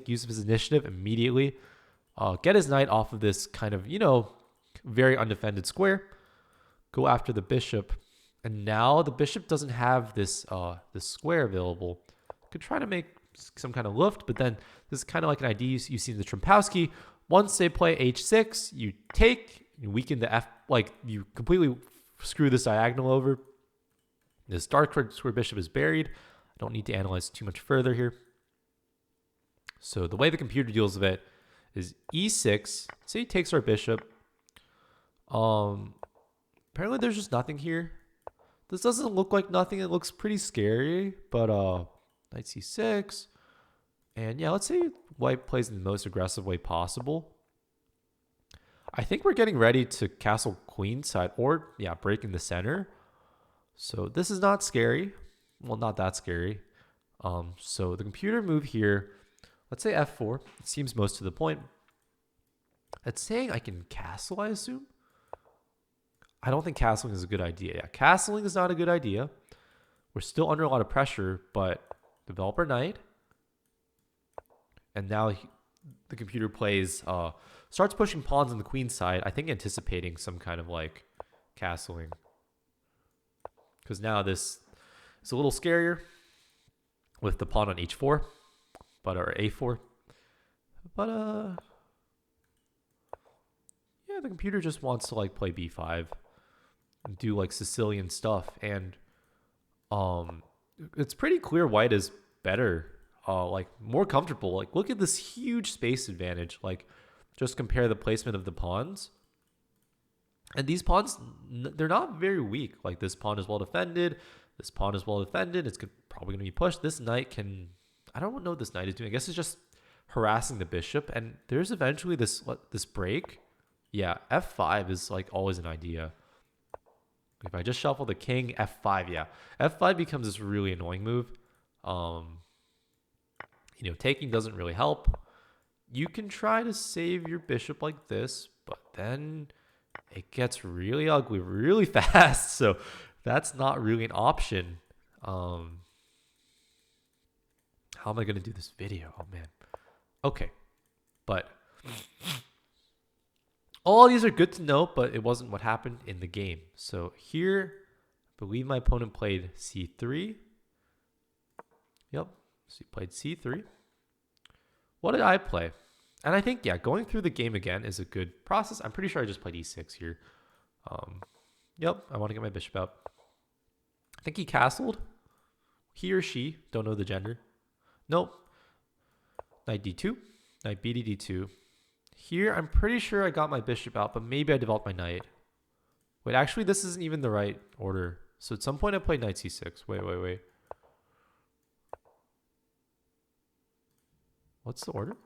use of his initiative immediately. Get his knight off of this kind of, very undefended square. Go after the bishop. And now the bishop doesn't have this square available. Could try to make some kind of lift, but then this is kind of like an idea you see in the Trompowsky. Once they play h6, you take, you weaken the f, like you completely screw this diagonal over. This dark square bishop is buried. I don't need to analyze too much further here. So the way the computer deals with it is e6. Say he takes our bishop. Apparently there's just nothing here. This doesn't look like nothing. It looks pretty scary, but knight c6. And yeah, let's say white plays in the most aggressive way possible. I think we're getting ready to castle queenside or, yeah, breaking the center. So this is not scary. Well, not that scary. So the computer move here, let's say f4. It seems most to the point. It's saying I can castle, I assume. I don't think castling is a good idea. Yeah, castling is not a good idea. We're still under a lot of pressure, but developer knight. And now the computer plays, starts pushing pawns on the queen side. I think anticipating some kind of like castling. Because now this is a little scarier with the pawn on h4, or a4. But yeah, the computer just wants to like play b5 and do like Sicilian stuff. And it's pretty clear white is better, like more comfortable. Like look at this huge space advantage. Like just compare the placement of the pawns. And these pawns, they're not very weak. Like this pawn is well defended. This pawn is well defended. It's probably going to be pushed. This knight can, I don't know what this knight is doing. I guess it's just harassing the bishop. And there's eventually this break. Yeah, f5 is like always an idea. If I just shuffle the king, f5, yeah. f5 becomes this really annoying move. Taking doesn't really help. You can try to save your bishop like this, but then it gets really ugly really fast. So that's not really an option. How am I going to do this video? Oh, man. Okay. But all these are good to know, but it wasn't what happened in the game. So here, I believe my opponent played c3. Yep. So he played c3. What did I play? And I think, yeah, going through the game again is a good process. I'm pretty sure I just played e6 here. Yep, I want to get my bishop out. I think he castled. He or she, don't know the gender. Nope. Knight d2, knight b to d2. Here, I'm pretty sure I got my bishop out, but maybe I developed my knight. Wait, actually, this isn't even the right order. So at some point, I played knight c6. Wait. What's the order?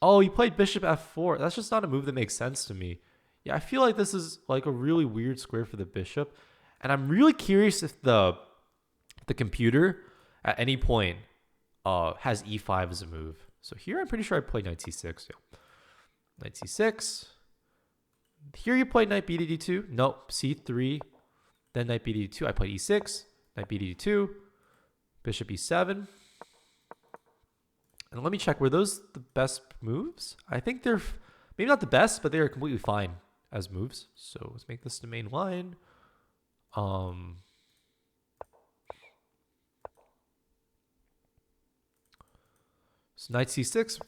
Oh, he played bishop f4. That's just not a move that makes sense to me. Yeah, I feel like this is like a really weird square for the bishop. And I'm really curious if the computer at any point has e5 as a move. So here I'm pretty sure I played knight c6. Yeah. Knight c6. Here you played knight b to d2. Nope, c3. Then knight b to d2. I played e6. Knight b to d2. Bishop e7. And let me check, were those the best moves? I think they're maybe not the best, but they are completely fine as moves. So let's make this the main line. So knight c6,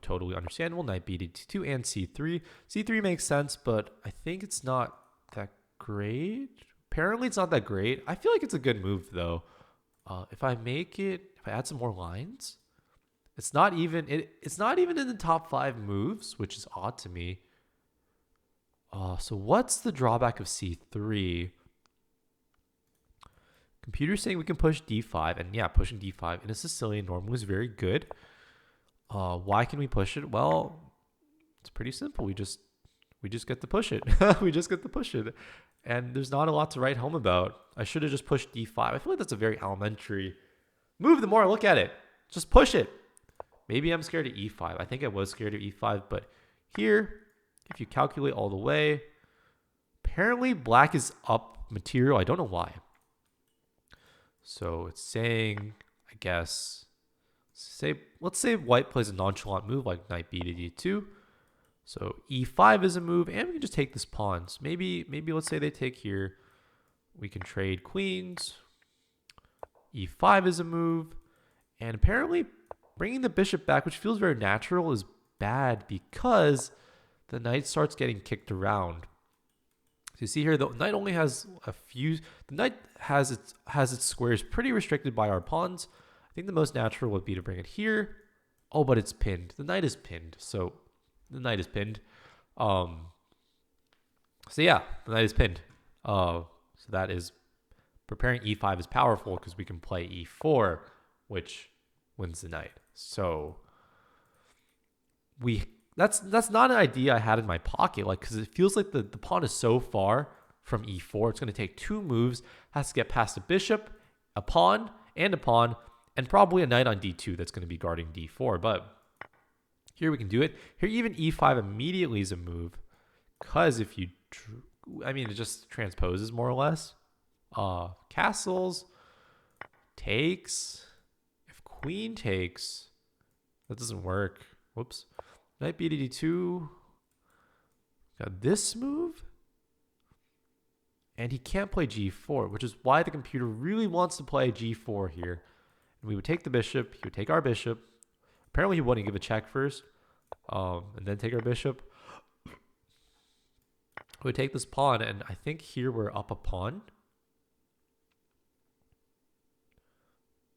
totally understandable. Knight b to d2 and c3. c3 makes sense, but I think it's not that great. Apparently it's not that great. I feel like it's a good move though. If I add some more lines, it's not even in the top 5 moves, which is odd to me. So what's the drawback of c3? Computer's saying we can push d5, and yeah, pushing d5 in a Sicilian normally is very good. Why can we push it? Well, it's pretty simple. We just get to push it. We just get to push it. And there's not a lot to write home about. I should have just pushed d5. I feel like that's a very elementary move the more I look at it. Just push it. Maybe I'm scared of e5. I think I was scared of e5, but here, if you calculate all the way, apparently black is up material. I don't know why. So it's saying, I guess, let's say white plays a nonchalant move like knight b to d2. So e5 is a move, and we can just take this pawn. So maybe let's say they take here. We can trade queens. e5 is a move. And apparently bringing the bishop back, which feels very natural, is bad because the knight starts getting kicked around. So you see here, the knight only has a few. The knight has its squares pretty restricted by our pawns. I think the most natural would be to bring it here. Oh, but it's pinned. The knight is pinned. So the knight is pinned. So yeah, the knight is pinned. So that is preparing e5 is powerful because we can play e4, which wins the knight. So that's not an idea I had in my pocket, like, because it feels like the pawn is so far from e4. It's going to take two moves, has to get past a bishop, a pawn, and probably a knight on d2 that's going to be guarding d4. But here we can do it. Here even e5 immediately is a move, because if you, it just transposes more or less. Castles takes. If queen takes, that doesn't work. Whoops. Knight b to d2. Got this move. And he can't play g4, which is why the computer really wants to play g4 here. And we would take the bishop. He would take our bishop. Apparently he wouldn't give a check first. And then take our bishop. We would take this pawn, and I think here we're up a pawn.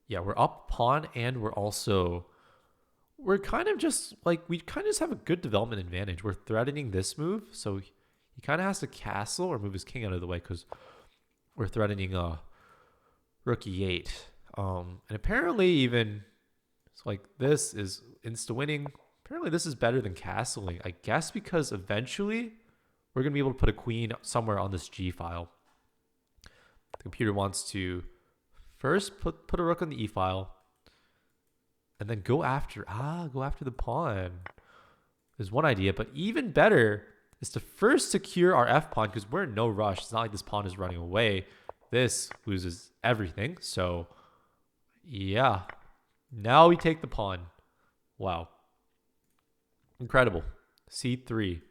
Yeah, we're up a pawn, and we're kind of just like, we kind of just have a good development advantage. We're threatening this move, so he kind of has to castle or move his king out of the way because we're threatening rook e8. And apparently even, it's like this is insta-winning. Apparently this is better than castling, I guess, because eventually we're going to be able to put a queen somewhere on this g file. The computer wants to first put a rook on the e file, and then go after the pawn. Is one idea, but even better is to first secure our f pawn because we're in no rush. It's not like this pawn is running away. This loses everything. So yeah, now we take the pawn. Wow, incredible. c3,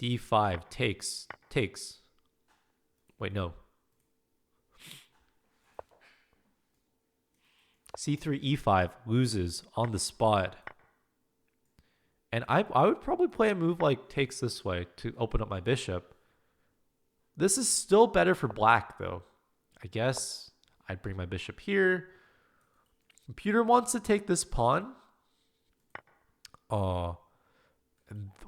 d5 takes. Wait, no. c3, e5 loses on the spot. And I would probably play a move like takes this way to open up my bishop. This is still better for black, though. I guess I'd bring my bishop here. Computer wants to take this pawn. Wow,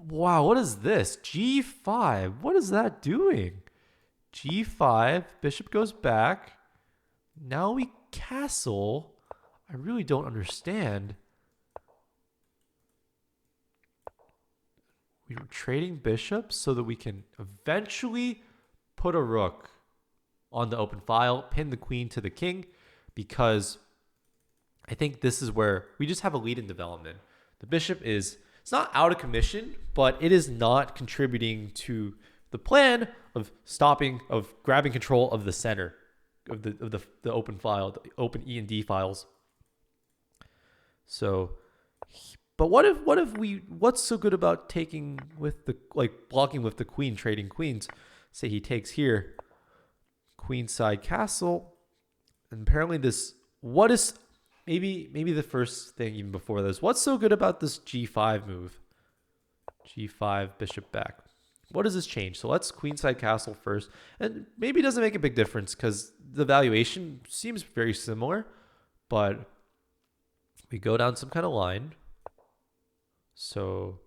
what is this? g5. What is that doing? g5, bishop goes back. Now we castle. I really don't understand. We were trading bishops so that we can eventually put a rook on the open file, pin the queen to the king, because I think this is where we just have a lead in development. The bishop it's not out of commission, but it is not contributing to the plan of grabbing control of the center of the open file, the open E and D files. So, but what's so good about taking with blocking with the queen, trading queens? Say he takes here, queenside castle, and apparently maybe the first thing even before this, what's so good about this g5 move? g5, bishop back. What does this change? So let's queenside castle first, and maybe it doesn't make a big difference because the valuation seems very similar, but we go down some kind of line. So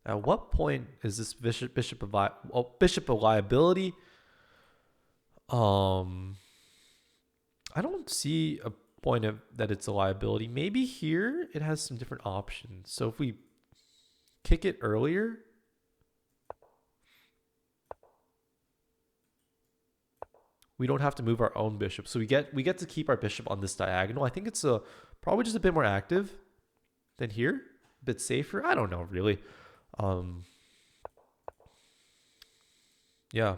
at what point is this bishop a liability? I don't see point of that it's a liability. Maybe here it has some different options. So if we kick it earlier, we don't have to move our own bishop. So we get to keep our bishop on this diagonal. I think it's probably just a bit more active than here, a bit safer. I don't know really. Yeah.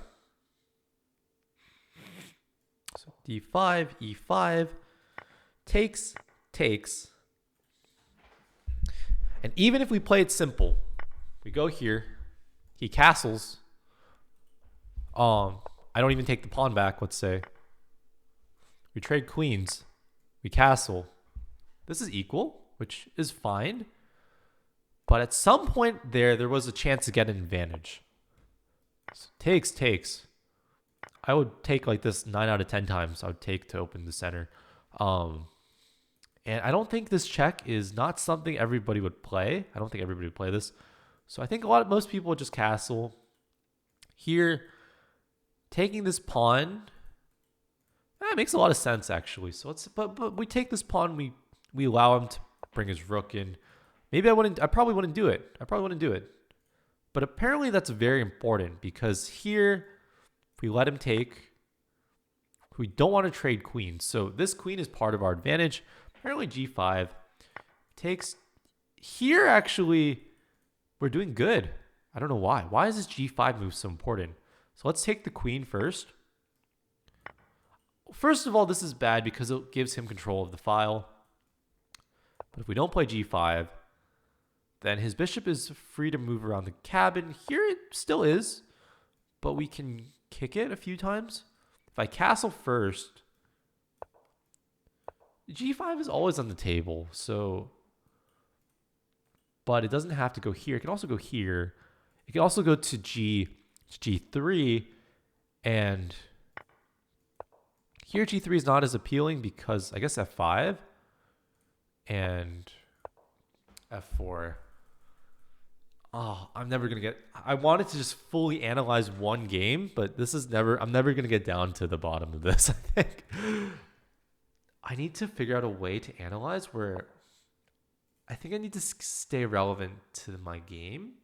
So d5, e5, takes. And even if we play it simple, we go here, he castles. I don't even take the pawn back, let's say. We trade queens. We castle. This is equal, which is fine. But at some point there was a chance to get an advantage. So takes. I would take like this 9 out of 10 times. I would take to open the center. And I don't think this check is not something everybody would play. I don't think everybody would play this. So I think most people would just castle. Here, taking this pawn, it makes a lot of sense actually. So but we take this pawn, we allow him to bring his rook in. Maybe I probably wouldn't do it. But apparently that's very important because here, if we let him take, we don't want to trade queens. So this queen is part of our advantage. Apparently g5 takes. Here, actually, we're doing good. I don't know why. Why is this g5 move so important? So let's take the queen first. First of all, this is bad because it gives him control of the file. But if we don't play g5, then his bishop is free to move around the cabin. Here it still is, but we can kick it a few times. If I castle first, g5 is always on the table, so, but it doesn't have to go here. It can also go here. It can also go to g3, and here g3 is not as appealing because I guess f5 and f4. Oh, I'm never going to get... I wanted to just fully analyze one game, but this is never... I'm never going to get down to the bottom of this, I think. I need to figure out a way to analyze where... I think I need to stay relevant to my game.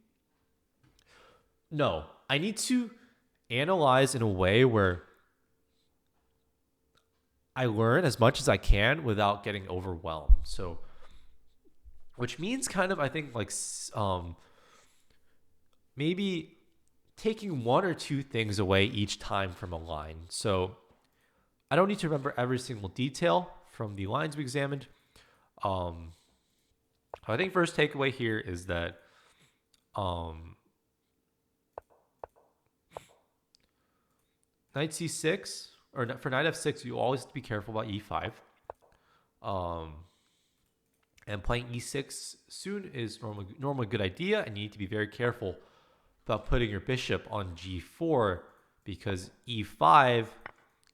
No, I need to analyze in a way where I learn as much as I can without getting overwhelmed. So, which means kind of, I think, like... maybe taking one or two things away each time from a line. So I don't need to remember every single detail from the lines we examined. I think first takeaway here is that knight c6, or for knight f6, you always have to be careful about e5. And playing e6 soon is normally a good idea, and you need to be very careful about putting your bishop on g4 because e5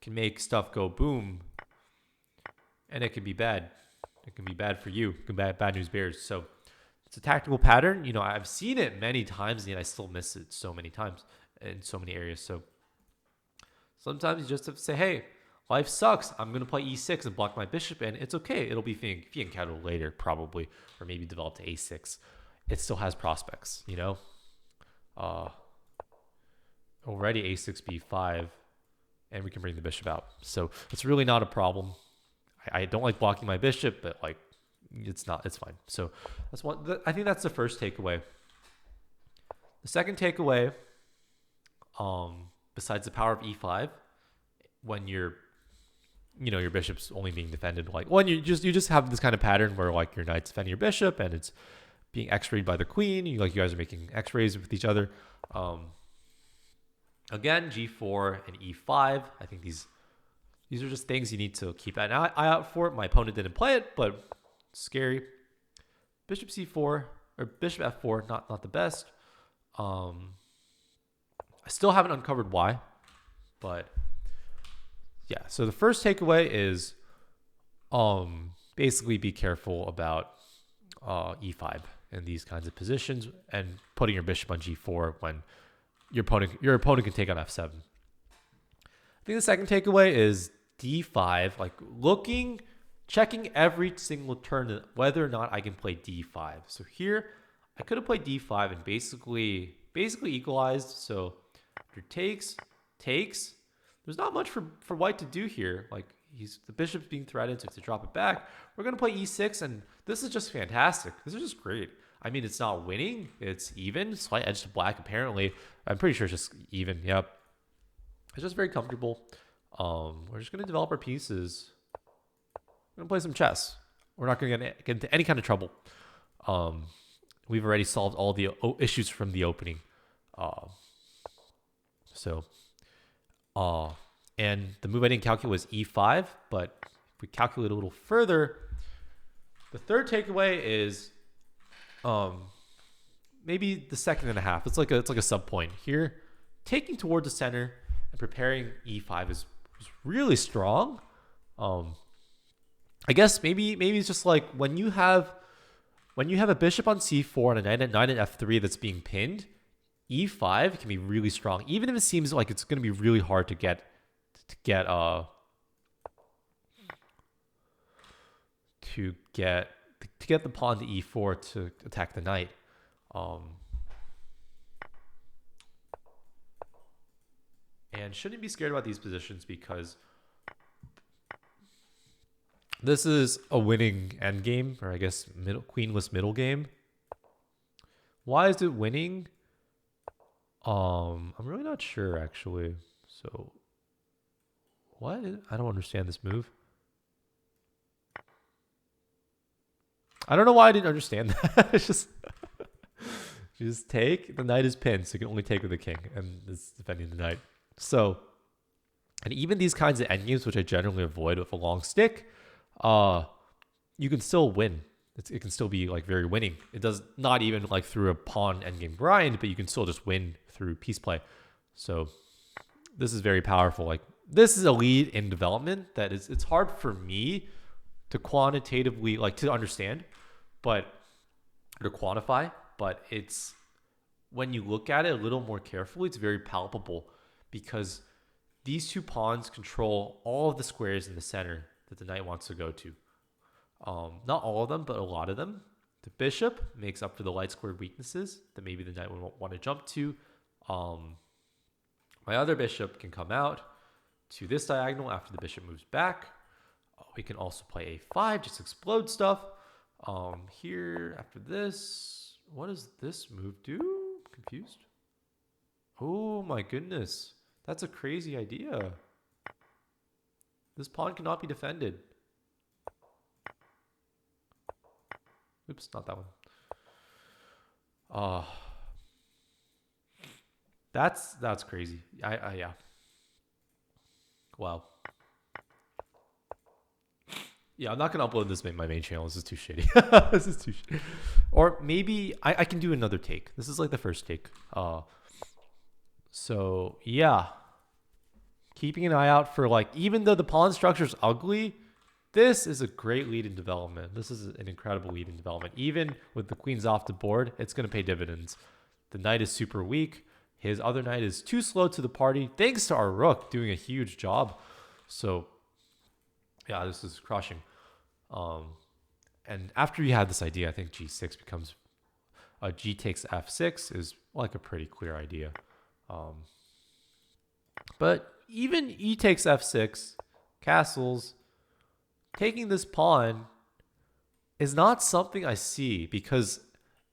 can make stuff go boom, and it can be bad. It can be bad for you. It can be bad news bears. So it's a tactical pattern. You know, I've seen it many times, and I still miss it so many times in so many areas. So sometimes you just have to say, hey, life sucks. I'm going to play e6 and block my bishop, and it's okay. It'll be fiang cattle later, probably, or maybe develop to a6. It still has prospects, you know? Already a6, b5, and we can bring the bishop out. So it's really not a problem. I don't like blocking my bishop, but like it's fine. So that's one. I think that's the first takeaway. The second takeaway, besides the power of e5, when your bishop's only being defended, like when you just have this kind of pattern where like your knight's defending your bishop and it's being x-rayed by the queen. You guys are making x-rays with each other. Again, g4 and e5. I think these are just things you need to keep an eye out for. My opponent didn't play it, but scary. Bishop c4 or bishop f4, not the best. I still haven't uncovered why, but yeah. So the first takeaway is basically be careful about e5 in these kinds of positions and putting your bishop on g4 when your opponent can take on f7. I think the second takeaway is d5, like looking checking every single turn whether or not I can play d5. So here, I could have played d5 and basically equalized. So after takes, there's not much for white to do here. Like the bishop's being threatened, so to drop it back. We're gonna play e6, and this is just fantastic. This is just great. I mean, it's not winning. It's even. Slight edge to black, apparently. I'm pretty sure it's just even. Yep. It's just very comfortable. We're just going to develop our pieces. We're going to play some chess. We're not going to get into any kind of trouble. We've already solved all the issues from the opening. And the move I didn't calculate was e5, but if we calculate a little further, the third takeaway is maybe the second and a half. It's like a sub point here. Taking toward the center and preparing e5 is really strong. I guess maybe it's just like when you have a bishop on c4 and a knight at f3 that's being pinned, e5 can be really strong, even if it seems like it's going to be really hard to get the pawn to e4 to attack the knight. And shouldn't be scared about these positions because this is a winning endgame, or I guess queenless middle game. Why is it winning? I'm really not sure actually. So what? I don't understand this move. I don't know why I didn't understand that. It's just take. The knight is pinned, so you can only take with the king, and it's defending the knight. So, and even these kinds of endgames, which I generally avoid with a long stick, you can still win. It can still be like very winning. It does not even like through a pawn endgame grind, but you can still just win through piece play. So this is very powerful. Like this is a lead in development that it's hard for me to quantitatively to understand, but to quantify. But it's when you look at it a little more carefully, it's very palpable because these two pawns control all of the squares in the center that the knight wants to go to. Not all of them, but a lot of them. The bishop makes up for the light squared weaknesses that maybe the knight would want to jump to. My other bishop can come out to this diagonal after the bishop moves back. We can also play a5, just explode stuff. Here, after this, what does this move do? Confused? Oh my goodness. That's a crazy idea. This pawn cannot be defended. Oops, not that one. That's crazy. Yeah. Wow. Yeah, I'm not gonna upload this to my main channel. This is too shitty. This is too shitty. Or maybe I can do another take. This is like the first take. So yeah. Keeping an eye out for even though the pawn structure is ugly, this is a great lead in development. This is an incredible lead in development. Even with the queens off the board, it's gonna pay dividends. The knight is super weak. His other knight is too slow to the party, thanks to our rook doing a huge job. So yeah, this is crushing. And after you had this idea, I think g6 becomes g takes f6 is like a pretty clear idea. But even e takes f6, castles, taking this pawn is not something I see because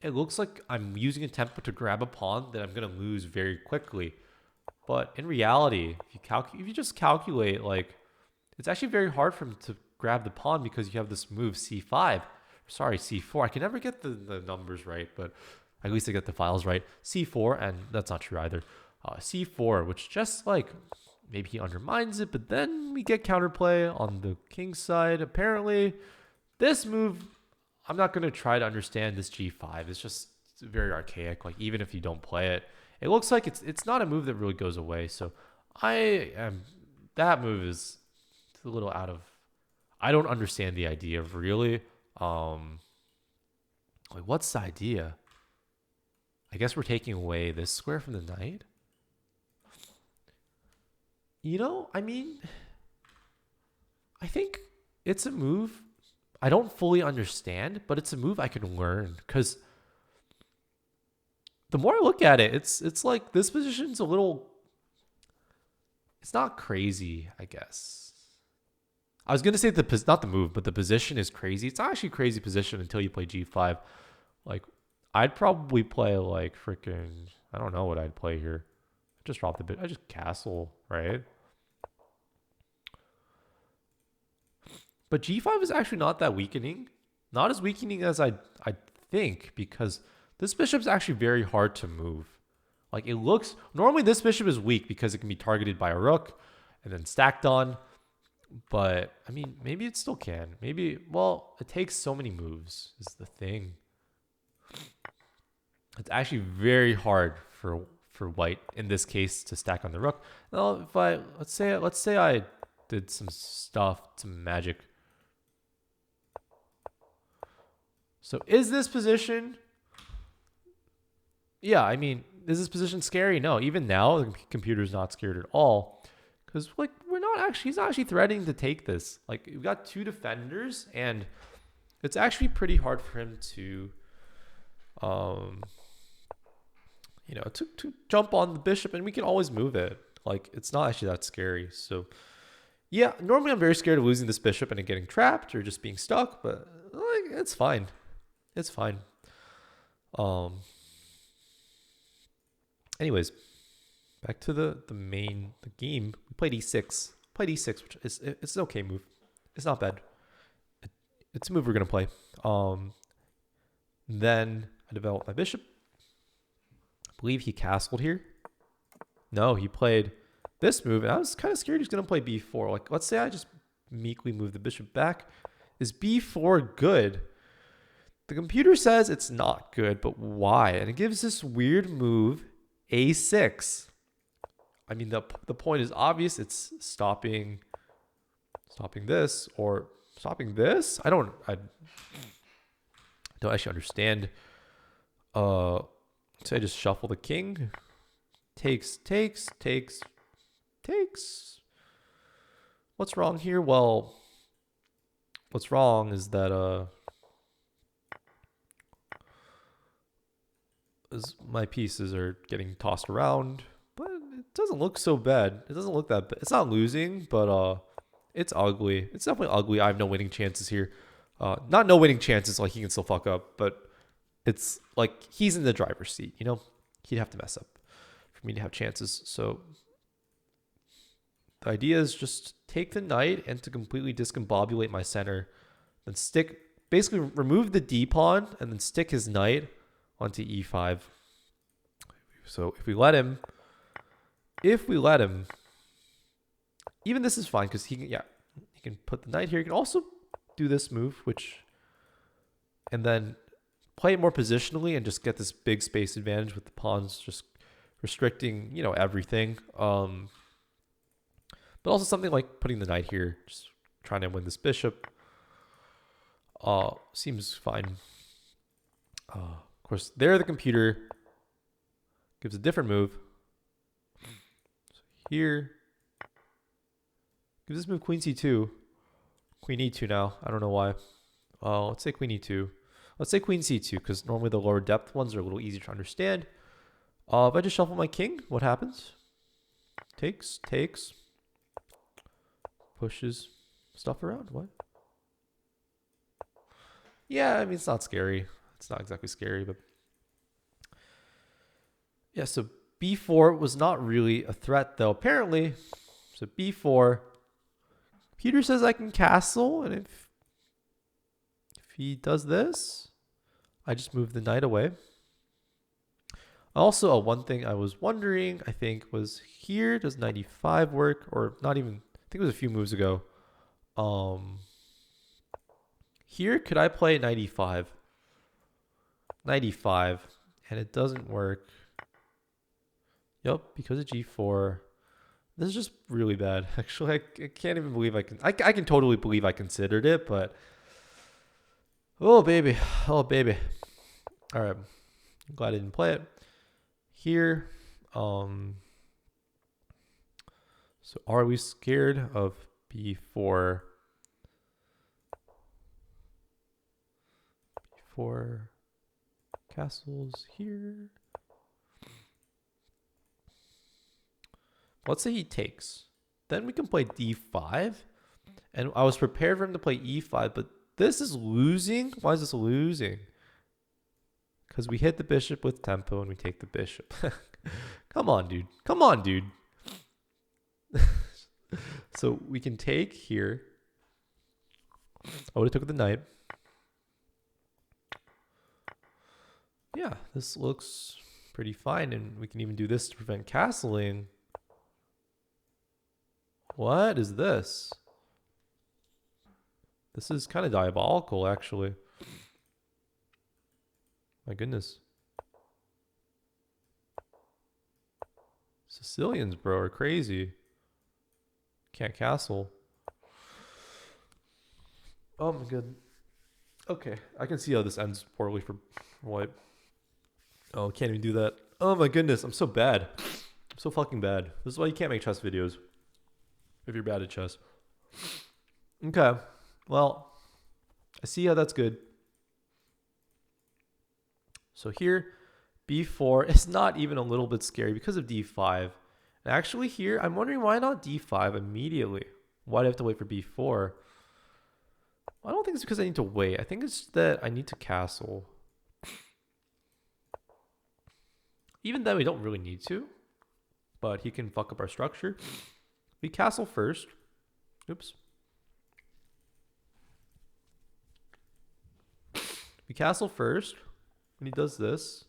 it looks like I'm using a tempo to grab a pawn that I'm going to lose very quickly. But in reality, if you just calculate, it's actually very hard for him to grab the pawn because you have this move c5. Sorry, c4. I can never get the numbers right, but at least I get the files right. c4, and that's not true either. c4, which just maybe he undermines it, but then we get counterplay on the king's side. Apparently, this move, I'm not going to try to understand this g5. It's just very archaic. Even if you don't play it, it looks like it's not a move that really goes away. So that move is a little out of, I don't understand the idea of really. What's the idea? I guess we're taking away this square from the knight. I mean, I think it's a move I don't fully understand, but it's a move I can learn because the more I look at it, it's like this position's a little. It's not crazy, I guess. I was gonna say not the move, but the position is crazy. It's not actually a crazy position until you play G5. Like, I'd probably play like freaking. I don't know what I'd play here. I just dropped a bit. I just castle, right? But G5 is actually not that weakening. Not as weakening as I think, because this bishop's actually very hard to move. Like, it looks normally this bishop is weak because it can be targeted by a rook and then stacked on. But I mean, maybe it still can. Maybe, well, it takes so many moves is the thing. It's actually very hard for white in this case to stack on the rook. Now, if I let's say I did some stuff, some magic. So is this position? Yeah, I mean, is this position scary? No, even now the computer's not scared at all, because like he's not actually threatening to take this. Like, we've got two defenders, and it's actually pretty hard for him to, to jump on the bishop, and we can always move it. Like, it's not actually that scary. So yeah, normally I'm very scared of losing this bishop and it getting trapped or just being stuck, but like, it's fine. It's fine. Anyways, back to the game. We played e6. Played e6, which is it's an okay move. It's not bad. It's a move we're gonna play. Then I developed my bishop. I believe he castled here. No, he played this move, and I was kind of scared he's gonna play b4. Like, let's say I just meekly move the bishop back. Is b4 good? The computer says it's not good, but why? And it gives this weird move, a6. I mean, the point is obvious. It's stopping this or stopping this. I don't actually understand. So I just shuffle the king. Takes. What's wrong here? Well, what's wrong is that my pieces are getting tossed around, but it doesn't look so bad. It doesn't look that bad. It's not losing, but it's ugly. It's definitely ugly. I have no winning chances here. Not no winning chances, like he can still fuck up, but it's like he's in the driver's seat, you know? He'd have to mess up for me to have chances. So the idea is just take the knight and to completely discombobulate my center, then basically remove the d pawn and then stick his knight onto e5. So if we let him, even this is fine because he can put the knight here. He can also do this move, and then play it more positionally and just get this big space advantage with the pawns just restricting, everything. But also something like putting the knight here, just trying to win this bishop. Seems fine. Of course, there the computer gives a different move. So here, gives this move queen c2. Queen e2 now. I don't know why. Let's say queen e2. Let's say queen c2 because normally the lower depth ones are a little easier to understand. If I just shuffle my king, what happens? Takes. Pushes stuff around. What? Yeah, I mean, it's not scary. It's not exactly scary, but yeah, so b4 was not really a threat though, apparently. So b4, Peter says I can castle, and if he does this, I just move the knight away. Also, one thing I was wondering, I think, was here, does 95 work? Or not even, I think it was a few moves ago. Here, could I play 95? 95, and it doesn't work. Yep, because of g4. This is just really bad. Actually, I can't even believe I can totally believe I considered it, but oh baby. All right, I'm glad I didn't play it here. So are we scared of b4? 4 castles here. Let's say he takes. Then we can play d5. And I was prepared for him to play e5, but this is losing. Why is this losing? Because we hit the bishop with tempo and we take the bishop. Come on, dude. Come on, dude. So we can take here. I would have took the knight. Yeah, this looks pretty fine. And we can even do this to prevent castling. What is this? This is kind of diabolical, actually. My goodness. Sicilians, bro, are crazy. Can't castle. Oh my god. Okay, I can see how this ends poorly for white. Oh, can't even do that. Oh my goodness, I'm so bad. I'm so fucking bad. This is why you can't make chess videos. If you're bad at chess. Okay, well, I see how that's good. So here, b4 is not even a little bit scary because of d5. And actually here, I'm wondering why not d5 immediately? Why do I have to wait for b4? I don't think it's because I need to wait. I think it's that I need to castle. Even then, we don't really need to. But he can fuck up our structure. We castle first. Oops. We castle first when he does this.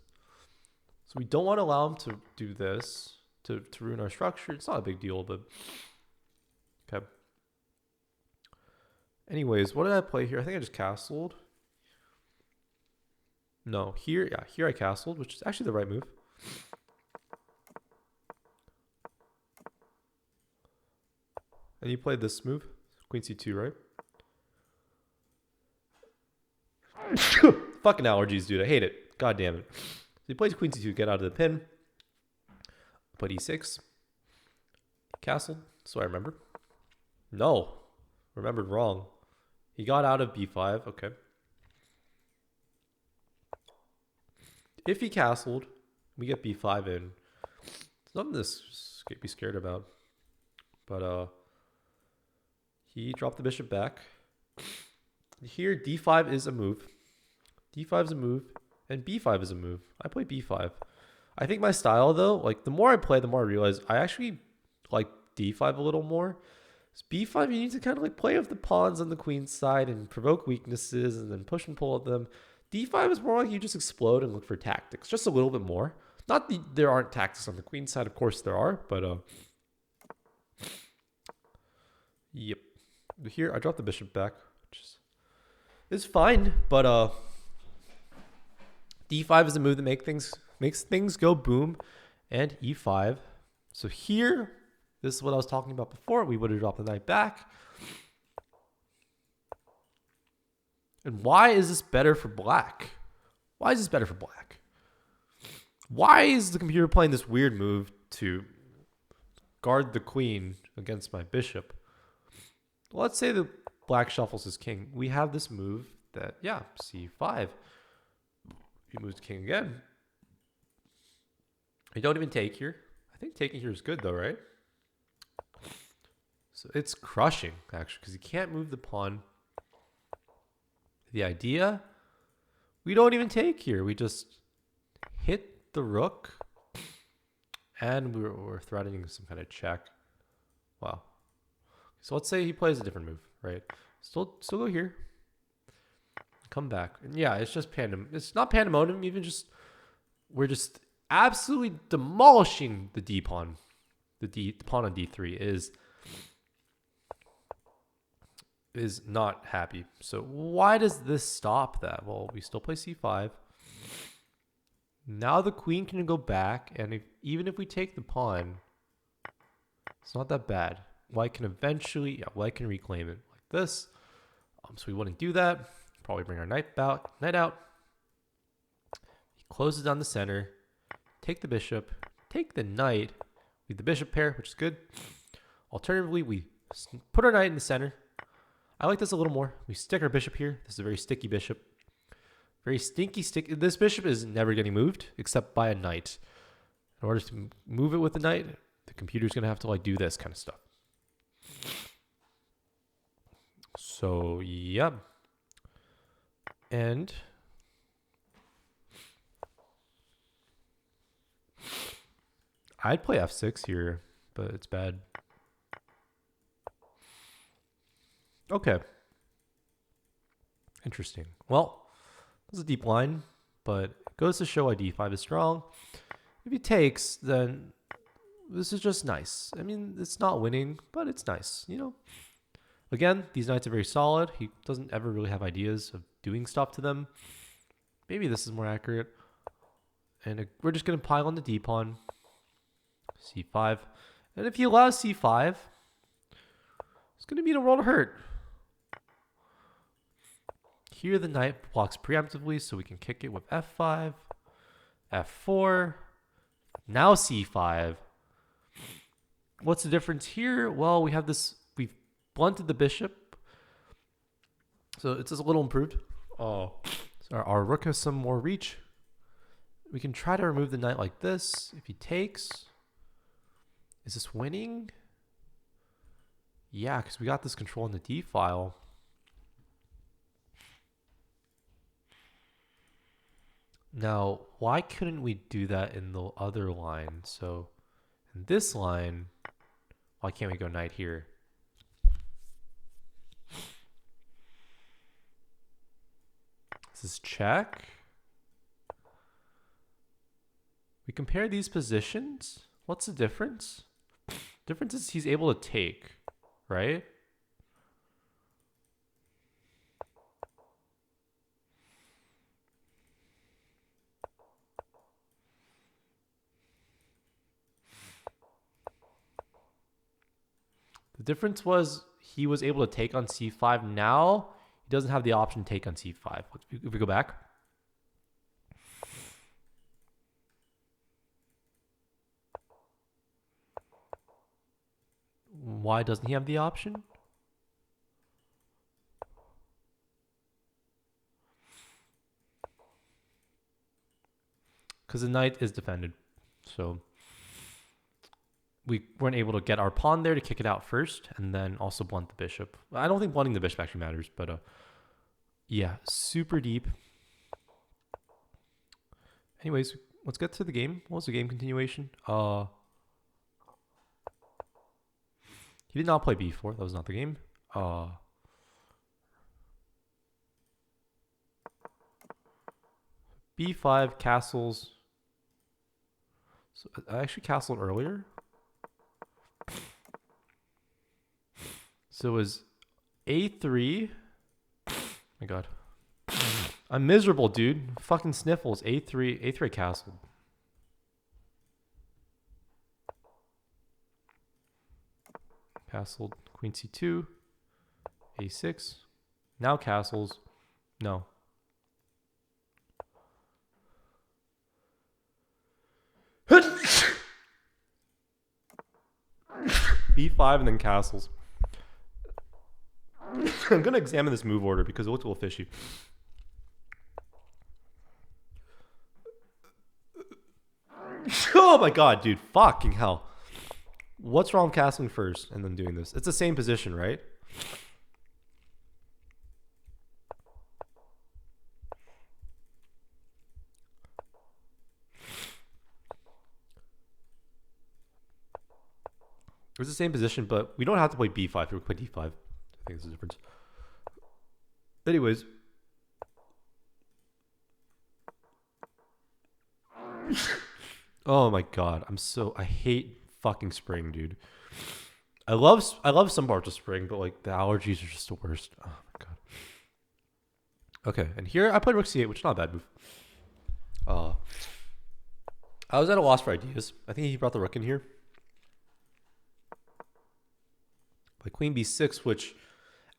So we don't want to allow him to do this to ruin our structure. It's not a big deal, but okay. Anyways, what did I play here? I think I just castled. No, here, yeah, here I castled, which is actually the right move. And you played this move, Queen C2, right? Fucking allergies, dude. I hate it. God damn it. So he plays Queen C2, get out of the pin. Put E6. Castle. So I remember. No. Remembered wrong. He got out of B5. Okay. If he castled, we get B5 in. It's nothing to be scared about. But he dropped the bishop back. Here, D5 is a move. D5 is a move. And B5 is a move. I play B5. I think my style, though, like the more I play, the more I realize I actually like D5 a little more. B5, you need to kind of like play with the pawns on the queen's side and provoke weaknesses and then push and pull at them. D5 is more like you just explode and look for tactics, just a little bit more. Not that there aren't tactics on the queen's side, of course there are, but yep. Here I dropped the bishop back, which is fine, but D5 is a move that makes things go boom, and E5. So here, this is what I was talking about before. We would have dropped the knight back. And why is this better for black? Why is this better for black? Why is the computer playing this weird move to guard the queen against my bishop? Let's say the black shuffles his king. We have this move that, yeah, C5. He moves the king again. You don't even take here. I think taking here is good though, right? So it's crushing, actually, because you can't move the pawn. The idea, we don't even take here. We just hit the rook, and we're threatening some kind of check. Wow. So let's say he plays a different move, right? Still go here. Come back. And yeah, it's just pandemonium. It's not pandemonium, even just, we're just absolutely demolishing the D pawn. The pawn on D3 is not happy. So why does this stop that? Well, we still play C5. Now the queen can go back, and even if we take the pawn, it's not that bad. White can eventually, white can reclaim it like this. So we wouldn't do that. Probably bring our knight out. He closes down the center. Take the bishop. Take the knight. Leave the bishop pair, which is good. Alternatively, we put our knight in the center. I like this a little more. We stick our bishop here. This is a very sticky bishop. Very stinky stick. This bishop is never getting moved except by a knight. In order to move it with the knight, the computer's going to have to like do this kind of stuff. So, yeah. And I'd play f6 here, but it's bad. Okay. Interesting. Well, this is a deep line, but it goes to show why d5 is strong. If he takes, then this is just nice. I mean, it's not winning, but it's nice, you know? Again, these knights are very solid. He doesn't ever really have ideas of doing stuff to them. Maybe this is more accurate. And we're just going to pile on the d-pawn. c5. And if he allows c5, it's going to be in a world of hurt. Here the knight blocks preemptively, so we can kick it with f5, f4, now c5. What's the difference here? Well, we have this, we've blunted the bishop, so it's just a little improved. Oh, so our rook has some more reach. We can try to remove the knight like this. If he takes, is this winning? Yeah, because we got this control in the d file. Now, why couldn't we do that in the other line? So in this line, why can't we go knight here? This is check. We compare these positions. What's the difference? Difference is he's able to take, right? The difference was he was able to take on c5. Now he doesn't have the option to take on c5. If we go back. Why doesn't he have the option? Because the knight is defended. So we weren't able to get our pawn there to kick it out first and then also blunt the bishop. I don't think blunting the bishop actually matters, but yeah, super deep. Anyways, let's get to the game. What was the game continuation? He did not play b4. That was not the game. b5 castles. So I actually castled earlier. So it was a3. My God. I'm miserable, dude. Fucking sniffles. A3 castled. Castled. Queen c2. a6. Now castles. No. b5 and then castles. I'm going to examine this move order because it looks a little fishy. Oh my God, dude. Fucking hell. What's wrong with castling first and then doing this? It's the same position, right? It's the same position, but we don't have to play b5. We play d5. I think there's a difference. Anyways. Oh my God. I hate fucking spring, dude. I love some parts of spring, but like the allergies are just the worst. Oh my God. Okay, and here I played rook c8, which is not a bad move. I was at a loss for ideas. I think he brought the rook in here. Like queen b6, which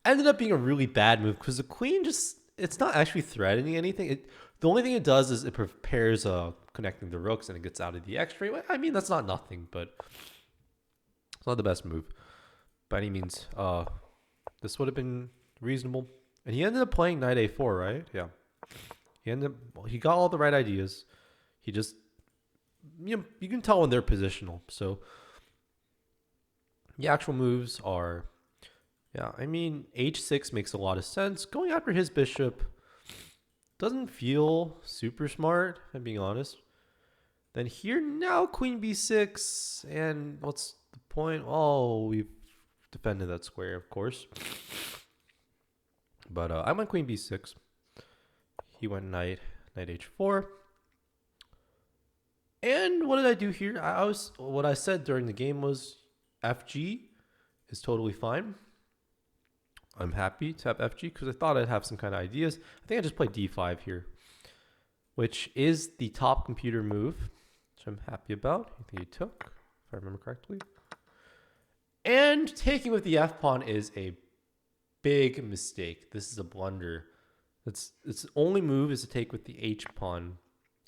ended up being a really bad move because the queen it's not actually threatening anything. The only thing it does is it prepares connecting the rooks and it gets out of the x-ray. I mean, that's not nothing, but it's not the best move by any means. This would have been reasonable. And he ended up playing knight a4, right? Yeah. He got all the right ideas. He just, you can tell when they're positional. So the actual moves are, yeah, I mean, h6 makes a lot of sense. Going after his bishop doesn't feel super smart, if I'm being honest. Then here now queen b6, and what's the point? Oh, we've defended that square, of course. But I went queen b6. He went knight h4. And what did I do here? What I said during the game was FG is totally fine. I'm happy to have FG because I thought I'd have some kind of ideas. I think I just played D5 here, which is the top computer move, which I'm happy about. I think he took, if I remember correctly. And taking with the F pawn is a big mistake. This is a blunder. Its only move is to take with the H pawn.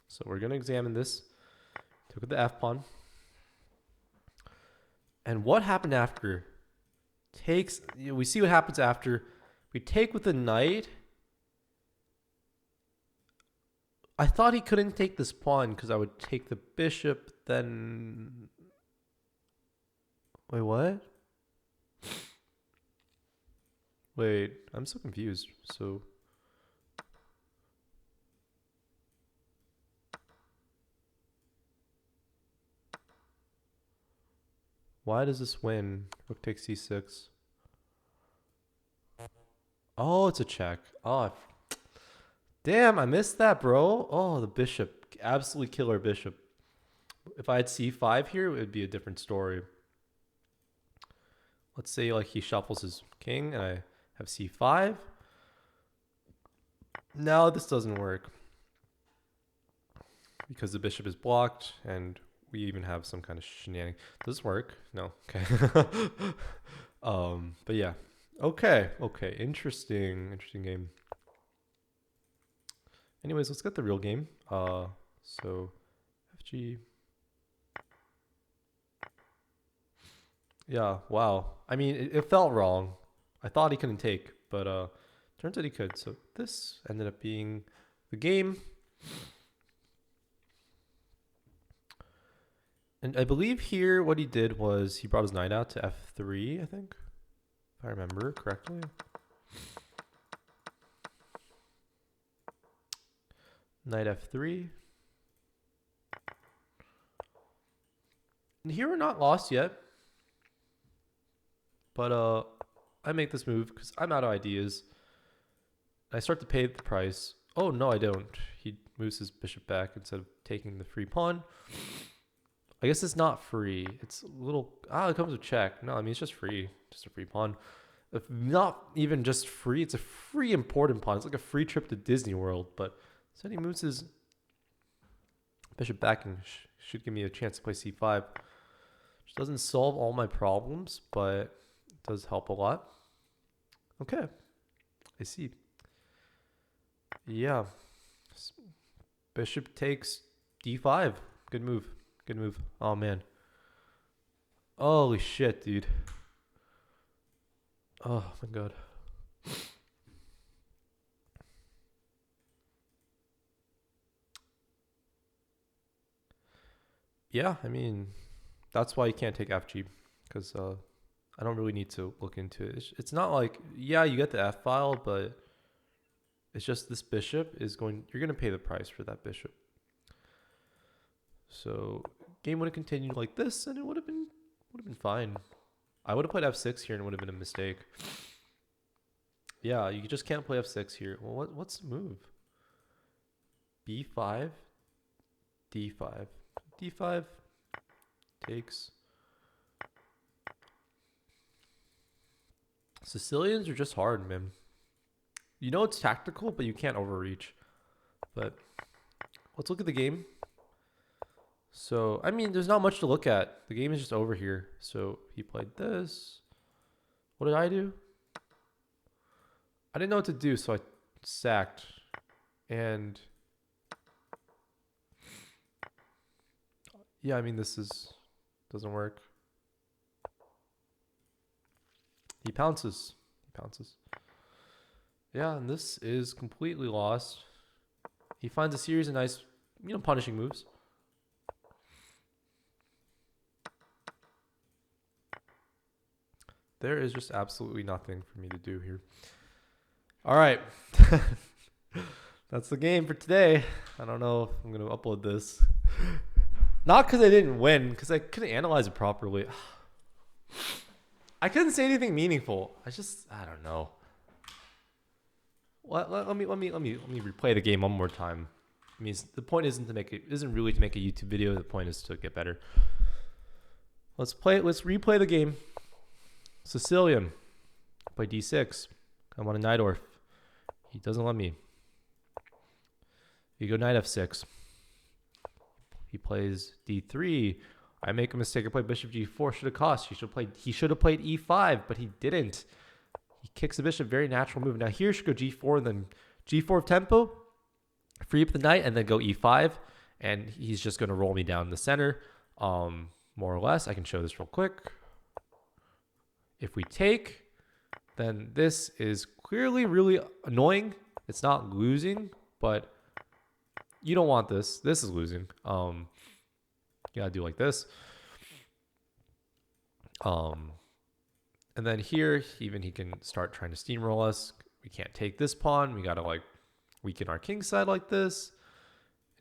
So we're going to examine this. Took with the F pawn. And what happened after? We see what happens after. We take with the knight. I thought he couldn't take this pawn because I would take the bishop, then... Wait, what? Wait, I'm so confused. So... Why does this win? Rook takes c6. Oh, it's a check. Oh, damn, I missed that, bro. Oh, the bishop. Absolutely killer bishop. If I had c5 here, it would be a different story. Let's say like he shuffles his king and I have c5. Now this doesn't work. Because the bishop is blocked and we even have some kind of shenanigan. Does this work? No. Okay. But yeah. Okay. Interesting game. Anyways, let's get the real game. So FG. Yeah, wow. I mean, it felt wrong. I thought he couldn't take, but turns out he could. So this ended up being the game. And I believe here what he did was he brought his knight out to f3, I think, if I remember correctly. Knight f3. And here we're not lost yet. But I make this move because I'm out of ideas. I start to pay the price. Oh, no, I don't. He moves his bishop back instead of taking the free pawn. I guess it's not free. It's a little... it comes with check. No, I mean, it's just free. Just a free pawn. If not even just free, it's a free important pawn. It's like a free trip to Disney World. But instead he moves his bishop back and should give me a chance to play c5. Which doesn't solve all my problems, but it does help a lot. Okay. I see. Yeah. Bishop takes d5. Good move. Good move. Oh, man. Holy shit, dude. Oh, my God. Yeah, I mean, that's why you can't take FG. Because I don't really need to look into it. It's not like, yeah, you get the F file, but it's just this bishop is going... You're going to pay the price for that bishop. So game would have continued like this, and it would have been fine. I would have played f6 here, and it would have been a mistake. Yeah, you just can't play f6 here. Well, what's the move? b5, d5, d5 takes. Sicilians are just hard, man. You know it's tactical, but you can't overreach. But let's look at the game. So, I mean, there's not much to look at. The game is just over here. So, he played this. What did I do? I didn't know what to do, so I sacked. And... yeah, I mean, doesn't work. He pounces. Yeah, and this is completely lost. he finds a series of nice, punishing moves. There is just absolutely nothing for me to do here. All right. That's the game for today. I don't know if I'm going to upload this. Not because I didn't win, because I couldn't analyze it properly. I couldn't say anything meaningful. I don't know. Let me replay the game one more time. I mean, the point isn't really to make a YouTube video. The point is to get better. Let's replay the game. Sicilian. Play d6. I want a Najdorf. He doesn't let me. You go knight f6. He plays d3. I make a mistake. I play bishop g4. Should have cost. He should have played e5, but he didn't. He kicks the bishop. Very natural move. Now here should go g4, and then g4 of tempo. Free up the knight, and then go e5. And he's just going to roll me down the center. More or less. I can show this real quick. If we take, then this is clearly really annoying. It's not losing, but you don't want this. This is losing. You gotta do like this. And then here, even he can start trying to steamroll us. We can't take this pawn. We gotta like weaken our king side like this.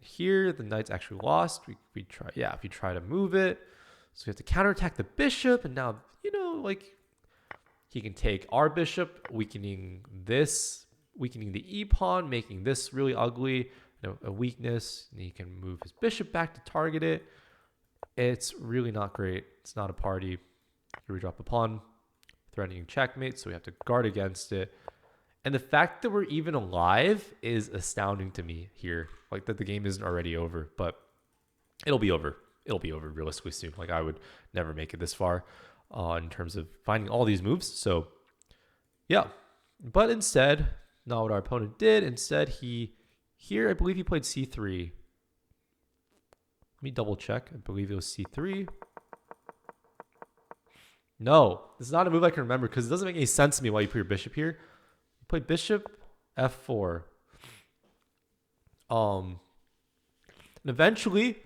Here, the knight's actually lost. We try, if you try to move it, so we have to counterattack the bishop, and now like he can take our bishop, weakening the e pawn, making this really ugly. A weakness, and he can move his bishop back to target it. It's really not great. It's not a party. Here we drop the pawn, threatening checkmate, so we have to guard against it. And the fact that we're even alive is astounding to me here. Like that the game isn't already over, but it'll be over. It'll be over realistically soon. Like I would never make it this far in terms of finding all these moves. So yeah, but instead, not what our opponent did. Instead, here, I believe he played c3. Let me double check. I believe it was c3. No, this is not a move I can remember because it doesn't make any sense to me why you put your bishop here. You played bishop f4. And eventually,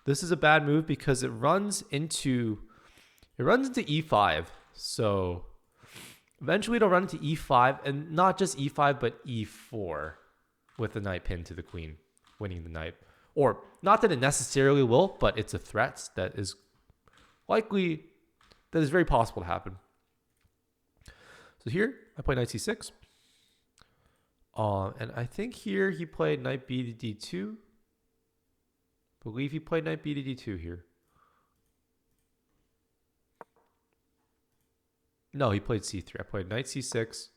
this is a bad move because it runs into e5. So eventually it'll run into e5, and not just e5, but e4. With the knight pinned to the queen, winning the knight. Or, not that it necessarily will, but it's a threat that is very possible to happen. So here, I play knight c6. And I think here he played knight b to d2. I believe he played knight b to d2 here. No, he played c3. I played knight c6,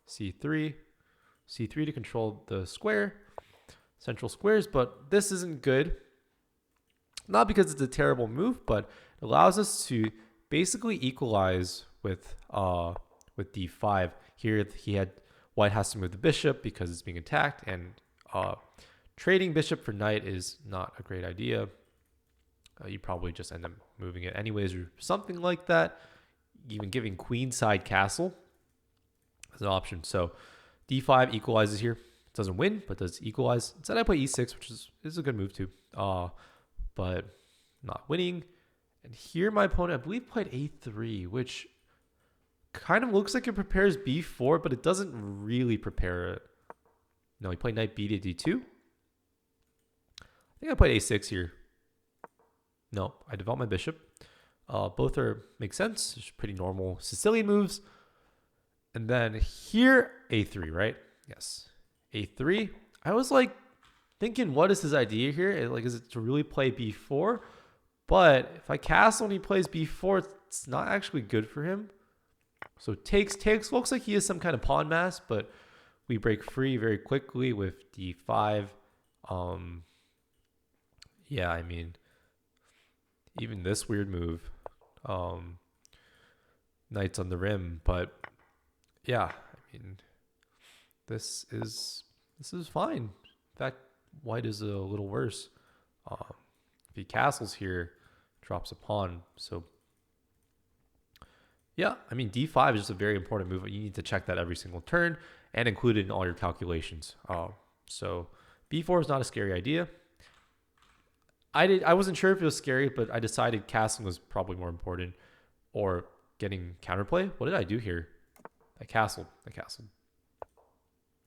c3, c3 to control the central squares, but this isn't good. Not because it's a terrible move, but it allows us to basically equalize with d5. Here, white has to move the bishop because it's being attacked, and trading bishop for knight is not a great idea. You probably just end up moving it anyways or something like that. Even giving queenside castle as an option. So d5 equalizes here. It doesn't win, but does equalize. Instead, I play e6, which is a good move too, but not winning. And here, my opponent, I believe, played a3, which kind of looks like it prepares b4, but it doesn't really prepare it. No, he played knight b to d2. I think I played a6 here. No, I developed my bishop. Both make sense. It's pretty normal Sicilian moves. And then here, a3, right? Yes, a3. I was like thinking, what is his idea here? Is it to really play b4? But if I castle and he plays b4, it's not actually good for him. So takes. Looks like he has some kind of pawn mass, but we break free very quickly with d5. Yeah, I mean, even this weird move, knights on the rim, but yeah, I mean, this is fine. In fact, white is a little worse. If he castles here, drops a pawn. So yeah, I mean, d5 is just a very important move. You need to check that every single turn and include it in all your calculations. So b4 is not a scary idea. I wasn't sure if it was scary, but I decided castling was probably more important, or getting counterplay. What did I do here? I castled.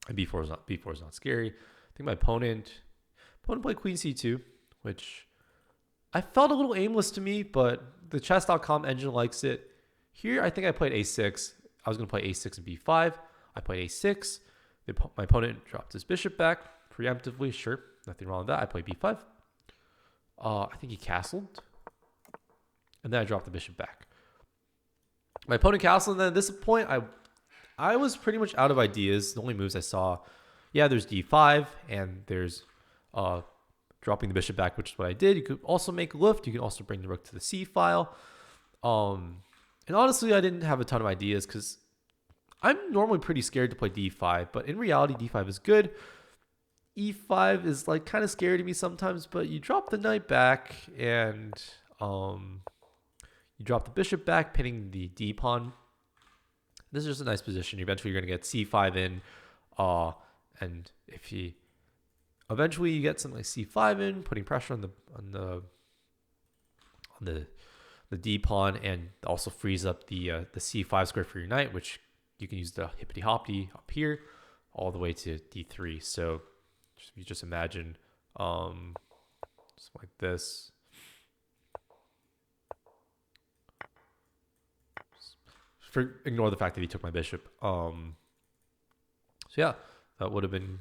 And b4 is not scary. I think my opponent played queen c2, which I felt a little aimless to me, but the chess.com engine likes it. Here, I think I played a6. I was going to play a6 and b5. I played a6. My opponent dropped his bishop back preemptively. Sure, nothing wrong with that. I played b5. I think he castled. And then I dropped the bishop back. My opponent castled, and then at this point, I was pretty much out of ideas. The only moves I saw, there's d5, and there's dropping the bishop back, which is what I did. You could also make lift. You can also bring the rook to the c file. And honestly, I didn't have a ton of ideas because I'm normally pretty scared to play d5, but in reality, d5 is good. e5 is like kind of scary to me sometimes, but you drop the knight back and you drop the bishop back, pinning the d pawn. This is just a nice position. Eventually, you're going to get c5 in, and if you eventually you get something like c5 in, putting pressure on the d pawn, and also frees up the c5 square for your knight, which you can use the hippity hoppity up here all the way to d3. So you just imagine something like this. Ignore the fact that he took my bishop. So yeah, that would have been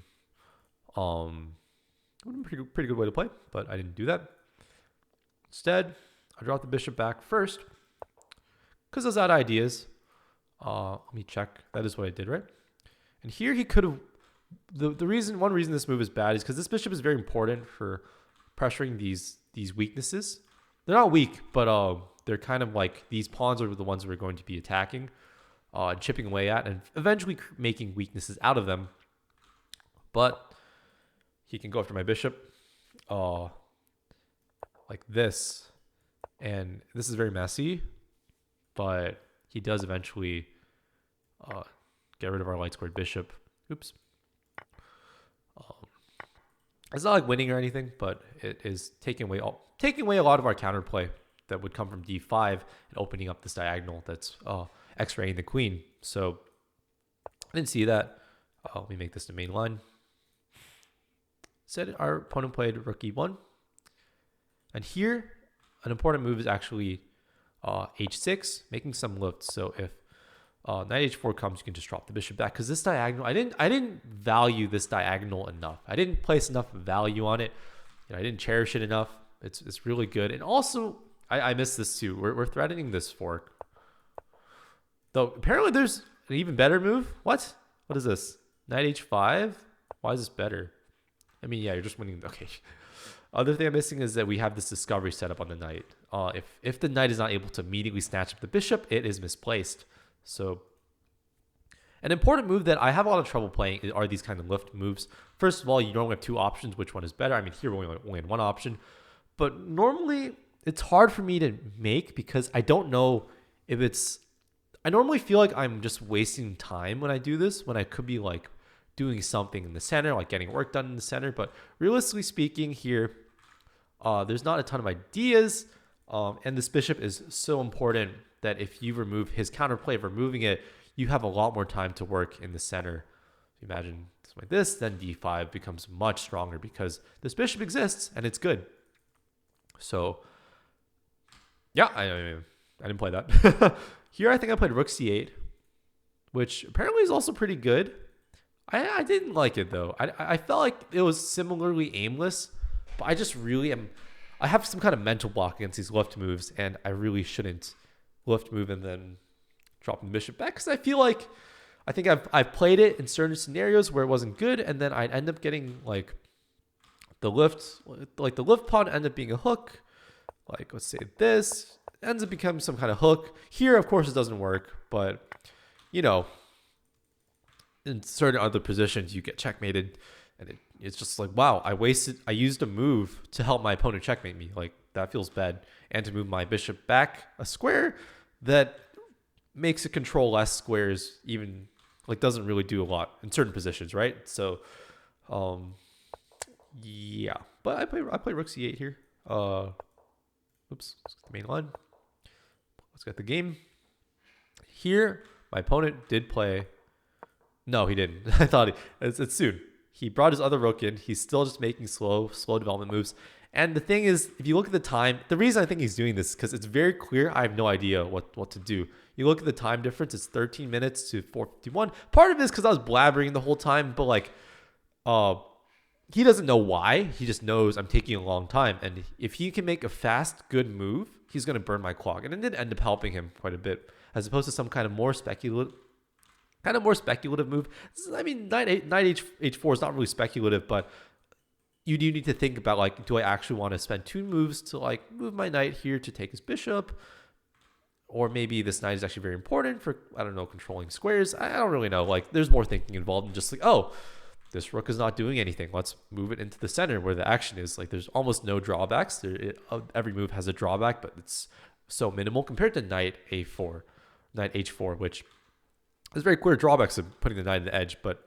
pretty good way to play, but I didn't do that. Instead, I dropped the bishop back first because I was out of ideas. Let me check. That is what I did, right? And here he could have. One reason this move is bad is because this bishop is very important for pressuring these weaknesses. They're not weak, but they're kind of like these pawns are the ones we're going to be attacking, and chipping away at, and eventually making weaknesses out of them. But he can go after my bishop, like this, and this is very messy. But he does eventually get rid of our light squared bishop. Oops. It's not like winning or anything, but it is taking away a lot of our counterplay that would come from d5 and opening up this diagonal that's x-raying the queen. So I didn't see that. Let me make this the main line. Said our opponent played rook e1. And here, an important move is actually h6, making some lifts. So if knight h4 comes, you can just drop the bishop back. Because this diagonal, I didn't value this diagonal enough. I didn't place enough value on it. I didn't cherish it enough. It's really good. And also, I missed this too. We're threatening this fork. Though apparently there's an even better move. What is this? Knight h5? Why is this better? I mean, yeah, you're just winning. Okay. Other thing I'm missing is that we have this discovery setup on the knight. If the knight is not able to immediately snatch up the bishop, it is misplaced. So an important move that I have a lot of trouble playing are these kind of lift moves. First of all, you normally have two options. Which one is better? I mean, here we only have one option. But normally, it's hard for me to make because I don't know if it's... I normally feel like I'm just wasting time when I do this, when I could be like doing something in the center, like getting work done in the center. But realistically speaking here, there's not a ton of ideas. And this bishop is so important that if you remove his counterplay of removing it, you have a lot more time to work in the center. So imagine something like this, then d5 becomes much stronger because this bishop exists and it's good. So yeah, I didn't play that. Here I think I played rook c8, which apparently is also pretty good. I didn't like it though. I felt like it was similarly aimless, but I just really am... I have some kind of mental block against these left moves, and I really shouldn't left move and then drop the bishop back because I feel like I've played it in certain scenarios where it wasn't good, and then I'd end up getting like the lift pawn end up being a hook. Like let's say this ends up becoming some kind of hook. Here, of course, it doesn't work, but you know, in certain other positions, you get checkmated, and it's just like, wow, I used a move to help my opponent checkmate me. Like that feels bad, and to move my bishop back a square that makes it control less squares, even like doesn't really do a lot in certain positions, right? So Um, yeah, but I play rook c8 here. Oops, let's get the main line. Let's get the game. Here, my opponent did play. No, he didn't. I thought it's soon. He brought his other rook in. He's still just making slow development moves. And the thing is, if you look at the time, the reason I think he's doing this is because it's very clear I have no idea what to do. You look at the time difference, it's 13 minutes to 4:51. Part of it is because I was blabbering the whole time, but like, uh, he doesn't know why. He just knows I'm taking a long time. And if he can make a fast, good move, he's going to burn my clock. And it did end up helping him quite a bit, as opposed to some kind of more speculative move. I mean, knight h4 is not really speculative, but you do need to think about, like, do I actually want to spend 2 moves to, like, move my knight here to take his bishop? Or maybe this knight is actually very important for, I don't know, controlling squares. I don't really know. Like, there's more thinking involved than just like, oh, this rook is not doing anything. Let's move it into the center where the action is. Like, there's almost no drawbacks. Every move has a drawback, but it's so minimal compared to knight h4, which there's very clear drawbacks of putting the knight on the edge, but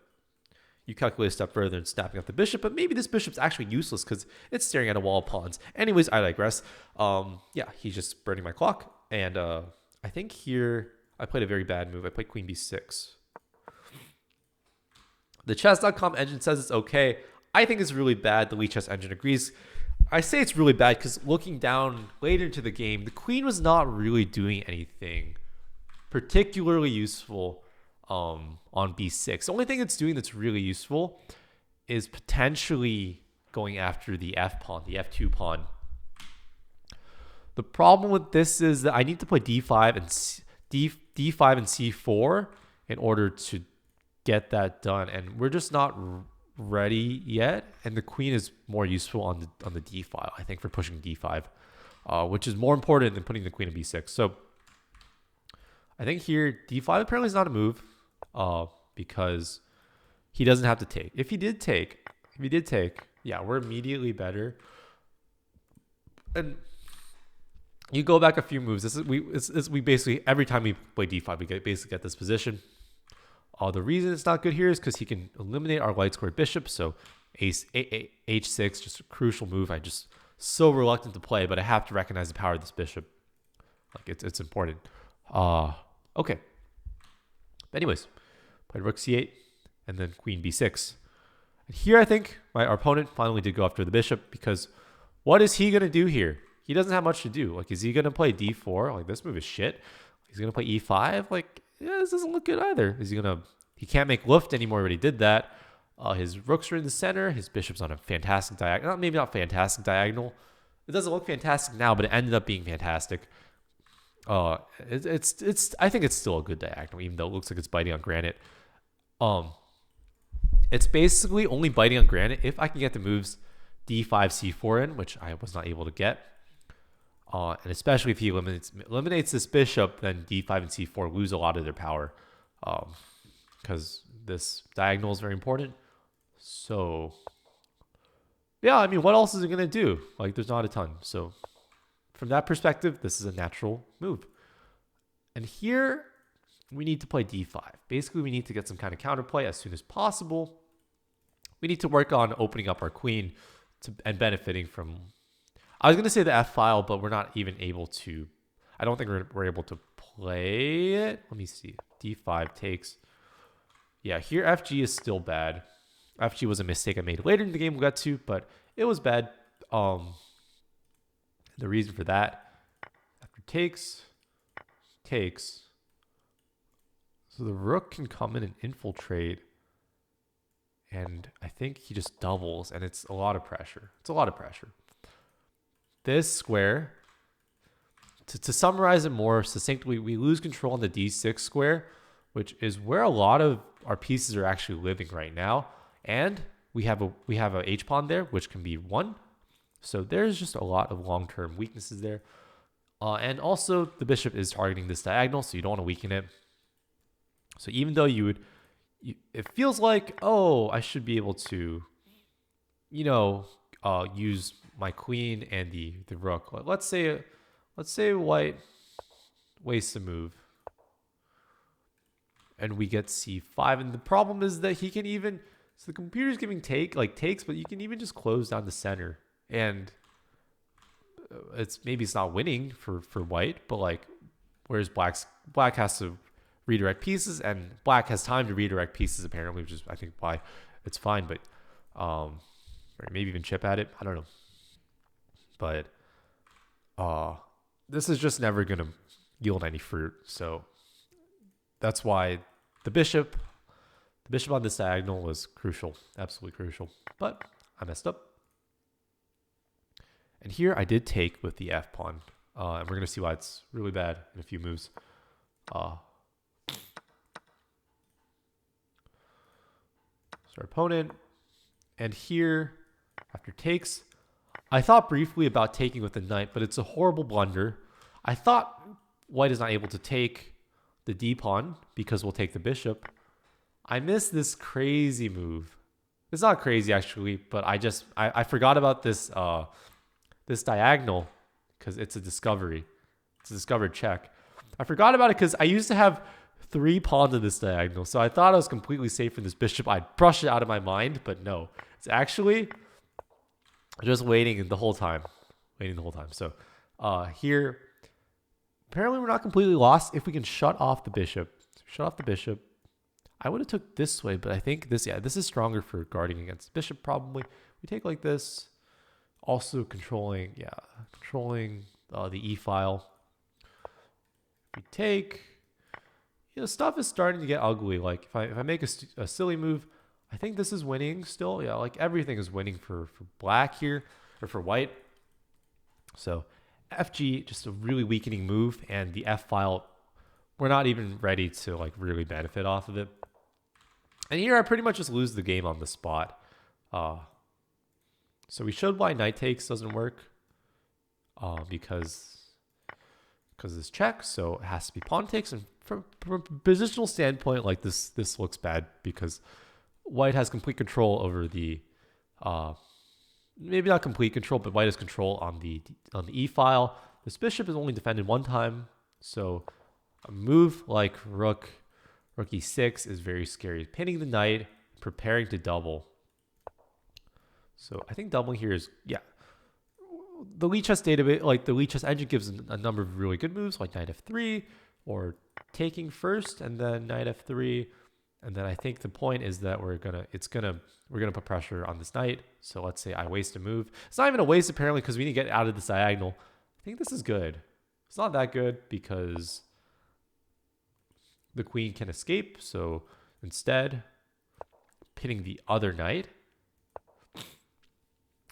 you calculate a step further and snapping up the bishop. But maybe this bishop's actually useless because it's staring at a wall of pawns. Anyways, I digress. Yeah, he's just burning my clock. And I think here I played a very bad move. I played queen b6. The chess.com engine says it's okay. I think it's really bad. The Lichess engine agrees. I say it's really bad because looking down later into the game, the queen was not really doing anything particularly useful on b6. The only thing it's doing that's really useful is potentially going after the f pawn, the f2 pawn. The problem with this is that I need to play d5 and d5 and c4 in order to get that done, and we're just not ready yet. And the queen is more useful on the d file, I think, for pushing d5, which is more important than putting the queen in b6. So I think here d5 apparently is not a move, because he doesn't have to take. If he did take, yeah, we're immediately better. And you go back a few moves. We basically, every time we play d5, we basically get this position. The reason it's not good here is because he can eliminate our light squared bishop. So h6, just a crucial move. I'm just so reluctant to play, but I have to recognize the power of this bishop. Like, it's important. Okay. But anyways, played rook c8 and then queen b6. And here I think our opponent finally did go after the bishop, because what is he going to do here? He doesn't have much to do. Like, is he going to play d4? Like, this move is shit. He's going to play e5? Like, yeah, this doesn't look good either. Is he gonna? He can't make Luft anymore. Already did that. His rooks are in the center. His bishop's on a fantastic diagonal. Maybe not fantastic diagonal. It doesn't look fantastic now, but it ended up being fantastic. It's. I think it's still a good diagonal, even though it looks like it's biting on granite. It's basically only biting on granite if I can get the moves d5, c4 in, which I was not able to get. And especially if he eliminates this bishop, then d5 and c4 lose a lot of their power, because this diagonal is very important. So, yeah, I mean, what else is it going to do? Like, there's not a ton. So, from that perspective, this is a natural move. And here, we need to play d5. Basically, we need to get some kind of counterplay as soon as possible. We need to work on opening up our queen and benefiting from... I was going to say the F file, but we're not even able to... I don't think we're able to play it. Let me see. D5 takes... Yeah, here FG is still bad. FG was a mistake I made later in the game we'll get to, but it was bad. The reason for that, after takes... So the rook can come in and infiltrate. And I think he just doubles, and it's a lot of pressure. This square, to summarize it more succinctly, we lose control on the d6 square, which is where a lot of our pieces are actually living right now. And we have a h pawn there, which can be 1. So there's just a lot of long-term weaknesses there. And also the bishop is targeting this diagonal, so you don't want to weaken it. So even though it feels like, oh, I should be able to, use my queen and the rook. Let's say white wastes a move, and we get c5. And the problem is that he can even So the computer's giving takes, but you can even just close down the center. And maybe it's not winning for white, but like whereas black has to redirect pieces, and black has time to redirect pieces apparently, which is I think why it's fine. But or maybe even chip at it. I don't know. But this is just never gonna yield any fruit. So that's why the bishop on this diagonal was crucial, absolutely crucial. But I messed up. And here I did take with the F pawn. And we're going to see why it's really bad in a few moves. So our opponent. And here, after takes, I thought briefly about taking with the knight, but it's a horrible blunder. I thought white is not able to take the D pawn because we'll take the bishop. I missed this crazy move. It's not crazy actually, but I forgot about this this diagonal because it's a discovery. It's a discovered check. I forgot about it because I used to have 3 pawns in this diagonal, so I thought I was completely safe from this bishop. I'd brush it out of my mind, but no. It's actually just waiting the whole time. So here, apparently we're not completely lost if we can shut off the bishop. Shut off the bishop. I would have took this way, but I think this is stronger for guarding against bishop probably. We take like this. Also controlling the E file. We take, stuff is starting to get ugly. Like if I make a silly move, I think this is winning still. Yeah, like everything is winning for black here, or for white. So FG, just a really weakening move, and the F file, we're not even ready to like really benefit off of it. And here I pretty much just lose the game on the spot. So we showed why knight takes doesn't work because this check, so it has to be pawn takes. And from a positional standpoint, like this looks bad because white has complete control over the maybe not complete control, but white has control on the E file. This bishop is only defended 1 time, so a move like rook e6 is very scary. Pinning the knight, preparing to double. So I think doubling here is, the Lichess database, like the Lichess engine gives a number of really good moves like knight f3 or taking first and then knight f3. And then I think the point is that we're gonna put pressure on this knight. So let's say I waste a move. It's not even a waste apparently because we need to get out of this diagonal. I think this is good. It's not that good because the queen can escape. So instead, pinning the other knight,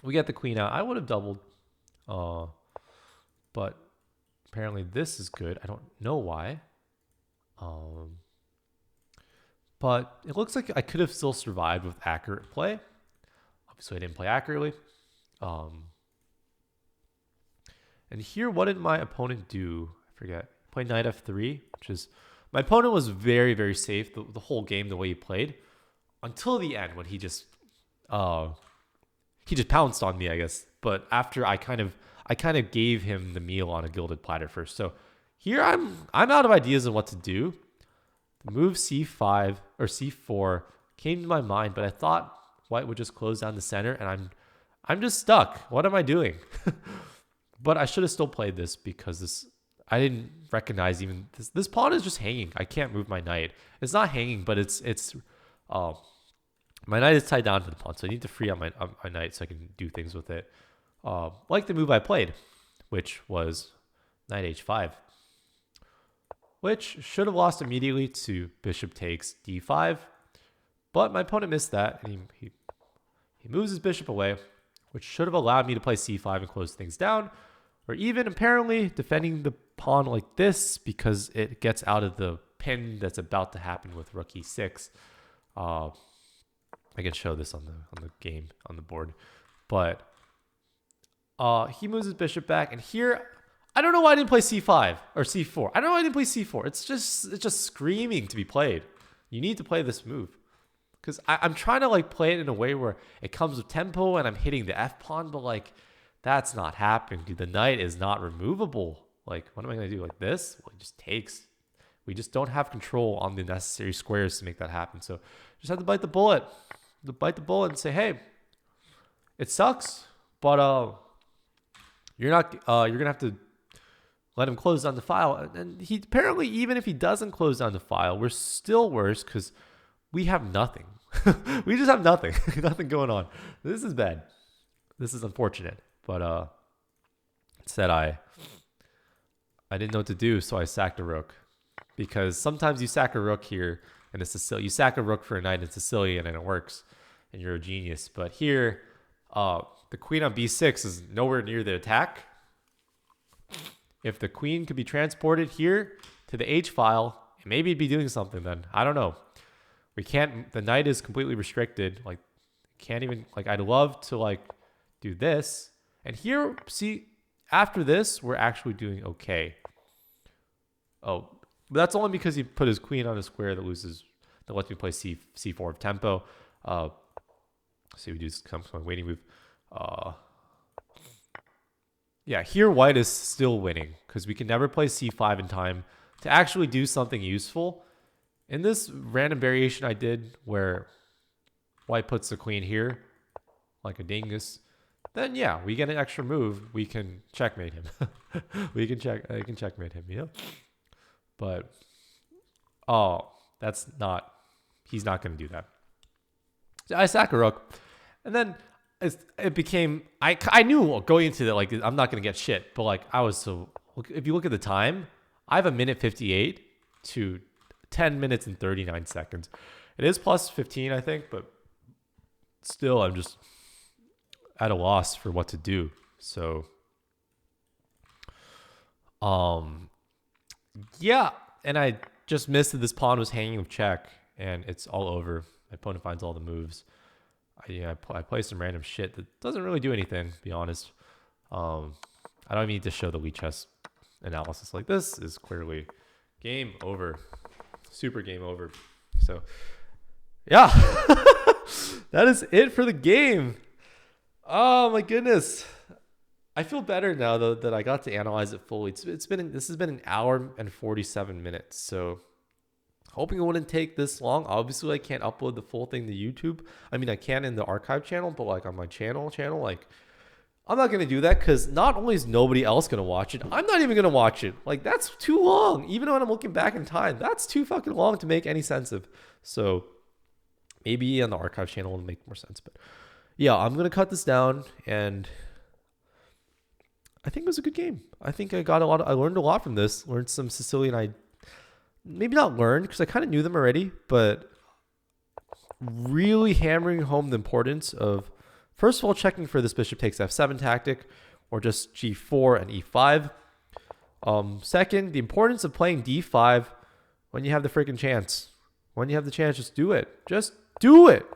we get the queen out. I would have doubled, but apparently this is good. I don't know why. But it looks like I could have still survived with accurate play. Obviously, I didn't play accurately. And here, what did my opponent do? I forget. Play knight f3, which is... My opponent was very, very safe the whole game, the way he played. Until the end, when he just pounced on me, I guess. But after I kind of gave him the meal on a gilded platter first. So here I'm out of ideas on what to do. The move c5 or c4 came to my mind, but I thought white would just close down the center, and I'm just stuck. What am I doing? But I should have still played this because I didn't recognize even this pawn is just hanging. I can't move my knight. It's not hanging, but it's my knight is tied down to the pawn, so I need to free up my knight so I can do things with it. Like the move I played, which was knight h5, which should have lost immediately to bishop takes d5, but my opponent missed that, and he moves his bishop away, which should have allowed me to play c5 and close things down, or even apparently defending the pawn like this because it gets out of the pin that's about to happen with rook e6. I can show this on the game on the board, but he moves his bishop back, and here I don't know why I didn't play c5 or c4. I don't know why I didn't play c4. It's just screaming to be played. You need to play this move because I'm trying to like play it in a way where it comes with tempo and I'm hitting the f pawn, but like that's not happening, dude. The knight is not removable. Like, what am I gonna do? Like this? Well, it just takes. We just don't have control on the necessary squares to make that happen. So just have to bite the bullet. bite the bullet and say, hey, it sucks, but you're gonna have to let him close down the file. And he apparently, even if he doesn't close down the file, we're still worse because we have nothing. We just have nothing. Nothing going on. This is bad. This is unfortunate. But instead I didn't know what to do, so I sacked a rook. Because sometimes you sack a rook here and it's Sicilian. You sack a rook for a knight in Sicilian and it works and you're a genius. But here, the queen on b6 is nowhere near the attack. If the queen could be transported here to the h file, maybe it'd be doing something then. I don't know. We can't, the knight is completely restricted. Like, can't even, like, I'd love to, like, do this. And here, see, after this, we're actually doing okay. Oh, but that's only because he put his queen on a square that lets me play c4 of tempo. See, we do some waiting move. Yeah, here white is still winning because we can never play c5 in time to actually do something useful. In this random variation I did where white puts the queen here, like a dingus, then yeah, we get an extra move. We can checkmate him. I can checkmate him, you know? But, he's not going to do that. So I sack a rook. And then it became, I knew going into that, like, I'm not going to get shit. But, like, if you look at the time, I have a minute 58 to 10 minutes and 39 seconds. It is plus 15, I think, but still, I'm just at a loss for what to do. So, yeah, and I just missed that this pawn was hanging with check, and it's all over. My opponent finds all the moves. I play some random shit that doesn't really do anything, to be honest. I don't even need to show the Lichess analysis. Like, this is clearly game over. Super game over. So, yeah. That is it for the game. Oh, my goodness. I feel better now, though, that I got to analyze it fully. This has been an hour and 47 minutes. So, hoping it wouldn't take this long. Obviously, I can't upload the full thing to YouTube. I mean, I can in the archive channel, but like on my channel, like, I'm not going to do that because not only is nobody else going to watch it, I'm not even going to watch it. Like, that's too long. Even when I'm looking back in time, that's too fucking long to make any sense of. So, maybe on the archive channel it'll make more sense. But yeah, I'm going to cut this down, and I think it was a good game. I think I learned a lot from this. Learned some Sicilian. Maybe not learned because I kind of knew them already, but really hammering home the importance of, first of all, checking for this bishop takes f7 tactic or just g4 and e5. Second, the importance of playing d5 when you have the freaking chance. When you have the chance, just do it. Just do it.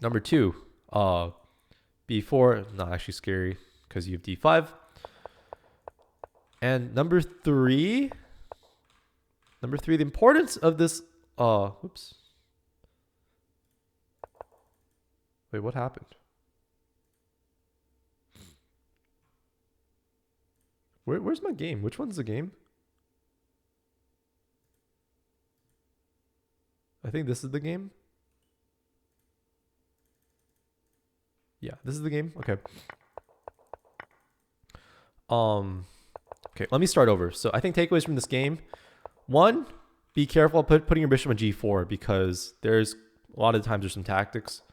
Number two, b4, not actually scary because you have d5. And number three, the importance of this, oops. Wait, what happened? Where's my game? Which one's the game? I think this is the game. Yeah, this is the game. Okay. Okay, let me start over. So I think takeaways from this game. One, be careful putting your bishop on g4 because there's a lot of times there's some tactics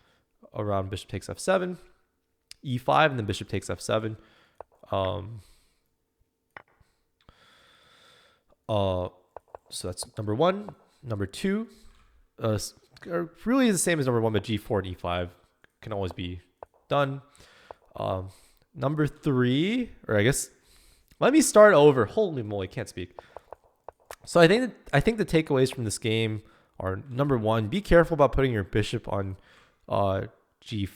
around bishop takes f7, e5, and then bishop takes f7. So that's number one. Number two, really is the same as number one, but g4 and e5 can always be done. Number three, or I guess, let me start over. Holy moly, can't speak. So I think the takeaways from this game are, number one, be careful about putting your bishop on g4.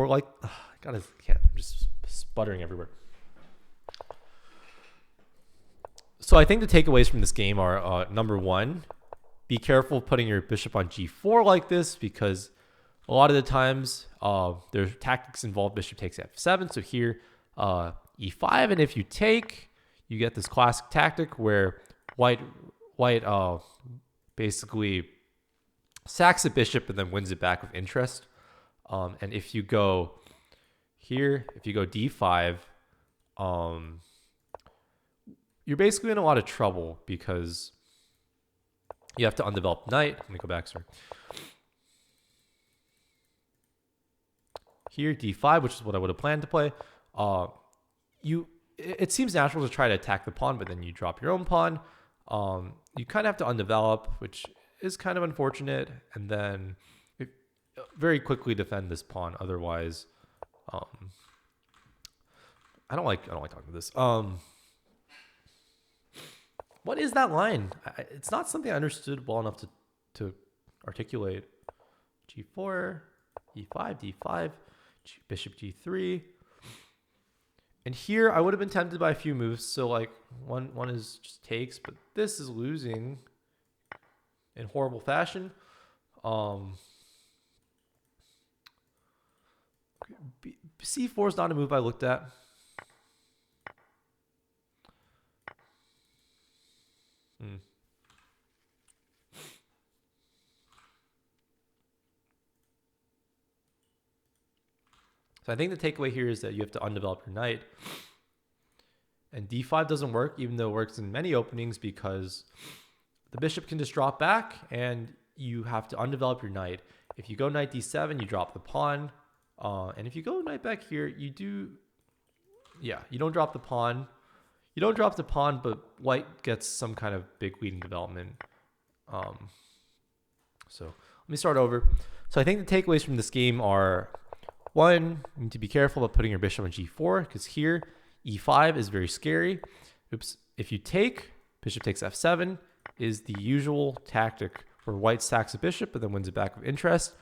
Like, I'm just sputtering everywhere. So I think the takeaways from this game are, number one, be careful putting your bishop on g4 like this because a lot of the times there's tactics involved. Bishop takes f7. So here, e5, and if you take, you get this classic tactic where white basically sacks a bishop and then wins it back with interest. And if you go here, if you go d5, you're basically in a lot of trouble because you have to undeveloped knight. Let me go back, sorry. Here, d5, which is what I would have planned to play. It seems natural to try to attack the pawn, but then you drop your own pawn. You kind of have to undevelop, which is kind of unfortunate, and then very quickly defend this pawn. Otherwise, I don't like talking about this. What is that line? It's not something I understood well enough to articulate. G4, E5, D5, bishop G3. And here I would have been tempted by a few moves. So like one is just takes, but this is losing in horrible fashion. C4 is not a move I looked at. So I think the takeaway here is that you have to undevelop your knight. And d5 doesn't work, even though it works in many openings, because the bishop can just drop back and you have to undevelop your knight. If you go knight d7, you drop the pawn. And if you go knight back here, you don't drop the pawn. You don't drop the pawn, but white gets some kind of big leading development. So let me start over. So I think the takeaways from this game are, one, you need to be careful about putting your bishop on g4, because here e5 is very scary. Oops. If you take, bishop takes f7 is the usual tactic where white sacks a bishop but then wins it back with interest.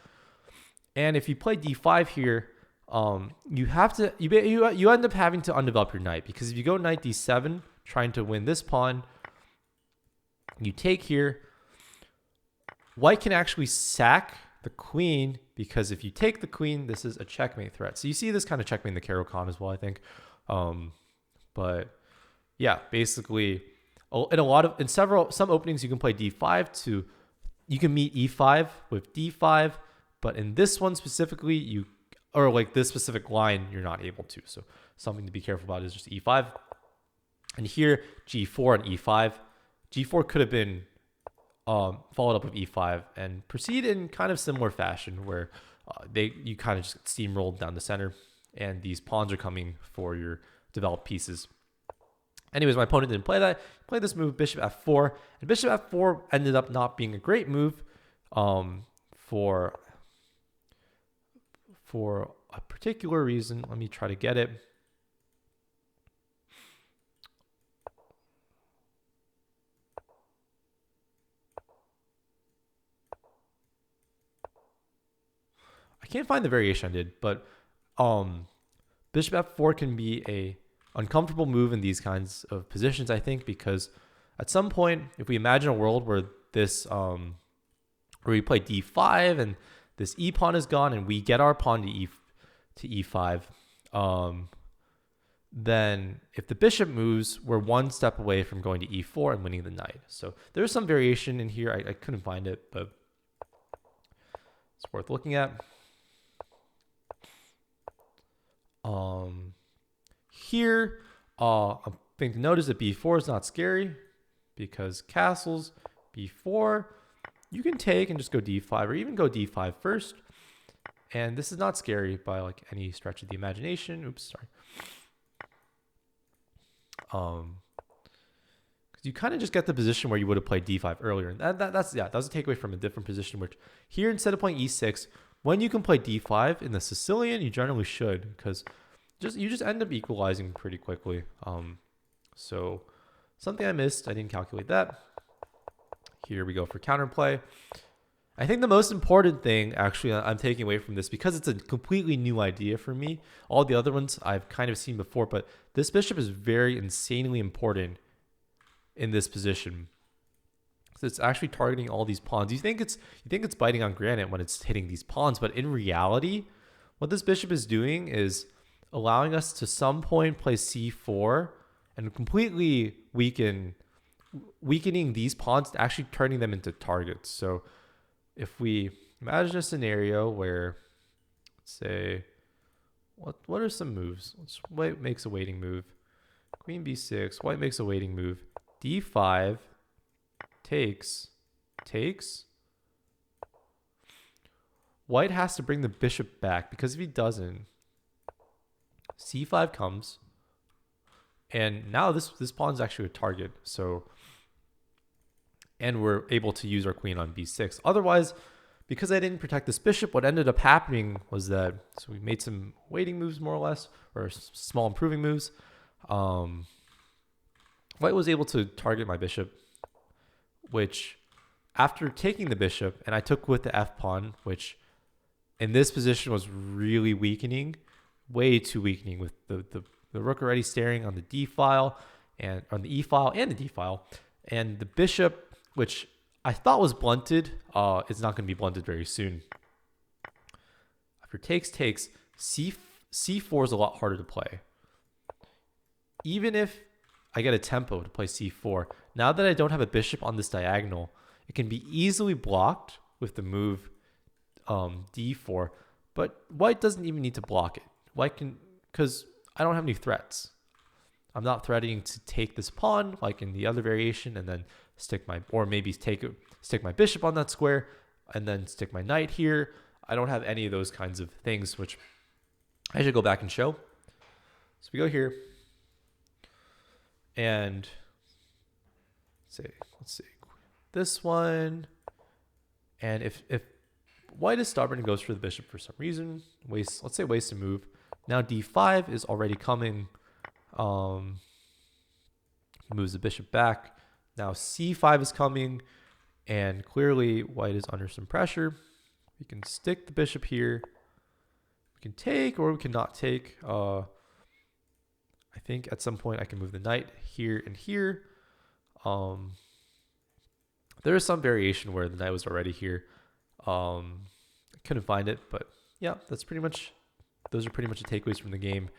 And if you play d5 here, you end up having to undevelop your knight, because if you go knight d7 trying to win this pawn, you take here, white can actually sack the queen, because if you take the queen, this is a checkmate threat. So you see this kind of checkmate in the Caro-Kann as well, I think. But yeah, basically in some openings you can play d5 you can meet e5 with d5, but in this one specifically, or like this specific line, you're not able to. So something to be careful about is just e5. And here, g4 and e5. G4 could have been followed up with e5 and proceed in kind of similar fashion, where you kind of just steamrolled down the center, and these pawns are coming for your developed pieces. Anyways, my opponent didn't play that. He played this move, bishop f4, and bishop f4 ended up not being a great move for a particular reason. Let me try to get it. I can't find the variation I did, but bishop f4 can be a uncomfortable move in these kinds of positions, I think, because at some point, if we imagine a world where where we play d5 and this e pawn is gone and we get our pawn to e5, then if the bishop moves, we're one step away from going to e4 and winning the knight. So there's some variation in here. I couldn't find it, but it's worth looking at. Here, a thing to notice that b4 is not scary, because castles, b4, you can take and just go d5, or even go d5 first. And this is not scary by like any stretch of the imagination. Oops, sorry. Because you kind of just get the position where you would have played d5 earlier. And that was a takeaway from a different position, which here, instead of playing e6, when you can play d5 in the Sicilian, you generally should, because you just end up equalizing pretty quickly. So something I missed, I didn't calculate that. Here we go for counterplay. I think the most important thing, actually, I'm taking away from this, because it's a completely new idea for me. All the other ones I've kind of seen before, but this bishop is very insanely important in this position. So it's actually targeting all these pawns. You think it's biting on granite when it's hitting these pawns, but in reality, what this bishop is doing is allowing us to some point play c4 and completely weakening these pawns, actually turning them into targets. So if we imagine a scenario where, let's say, what are some moves? White makes a waiting move. Queen b6. White makes a waiting move. d5 takes. White has to bring the bishop back, because if he doesn't, c5 comes, and now this pawn's actually a target. So, and we're able to use our queen on b6. Otherwise, because I didn't protect this bishop, what ended up happening was that, so we made some waiting moves more or less, or small improving moves. White was able to target my bishop, which after taking the bishop, and I took with the f pawn, which in this position was really weakening, way too weakening, with the rook already staring on the d file and on the e file and the d file, and the bishop, which I thought was blunted, is not going to be blunted very soon. After takes, c4 is a lot harder to play. Even if I get a tempo to play c4, now that I don't have a bishop on this diagonal, it can be easily blocked with the move d4, but white doesn't even need to block it. White can, because I don't have any threats. I'm not threatening to take this pawn like in the other variation and then stick my, or maybe stick my bishop on that square and then stick my knight here. I don't have any of those kinds of things, which I should go back and show. So we go here and let's see this one. And if white is stubborn and goes for the bishop for some reason, let's say waste a move. Now d5 is already coming. Moves the bishop back. Now c5 is coming, and clearly white is under some pressure. We can stick the bishop here. We can take, or we can not take. I think at some point I can move the knight here and here. There is some variation where the knight was already here. I couldn't find it, but yeah, those are pretty much the takeaways from the game.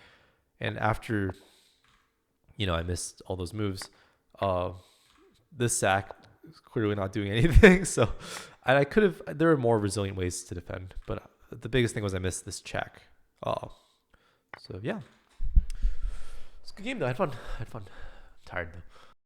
And after, I missed all those moves, this sack is clearly not doing anything. So, and there are more resilient ways to defend, but the biggest thing was I missed this check. So yeah, it's a good game though. I had fun. I'm tired though.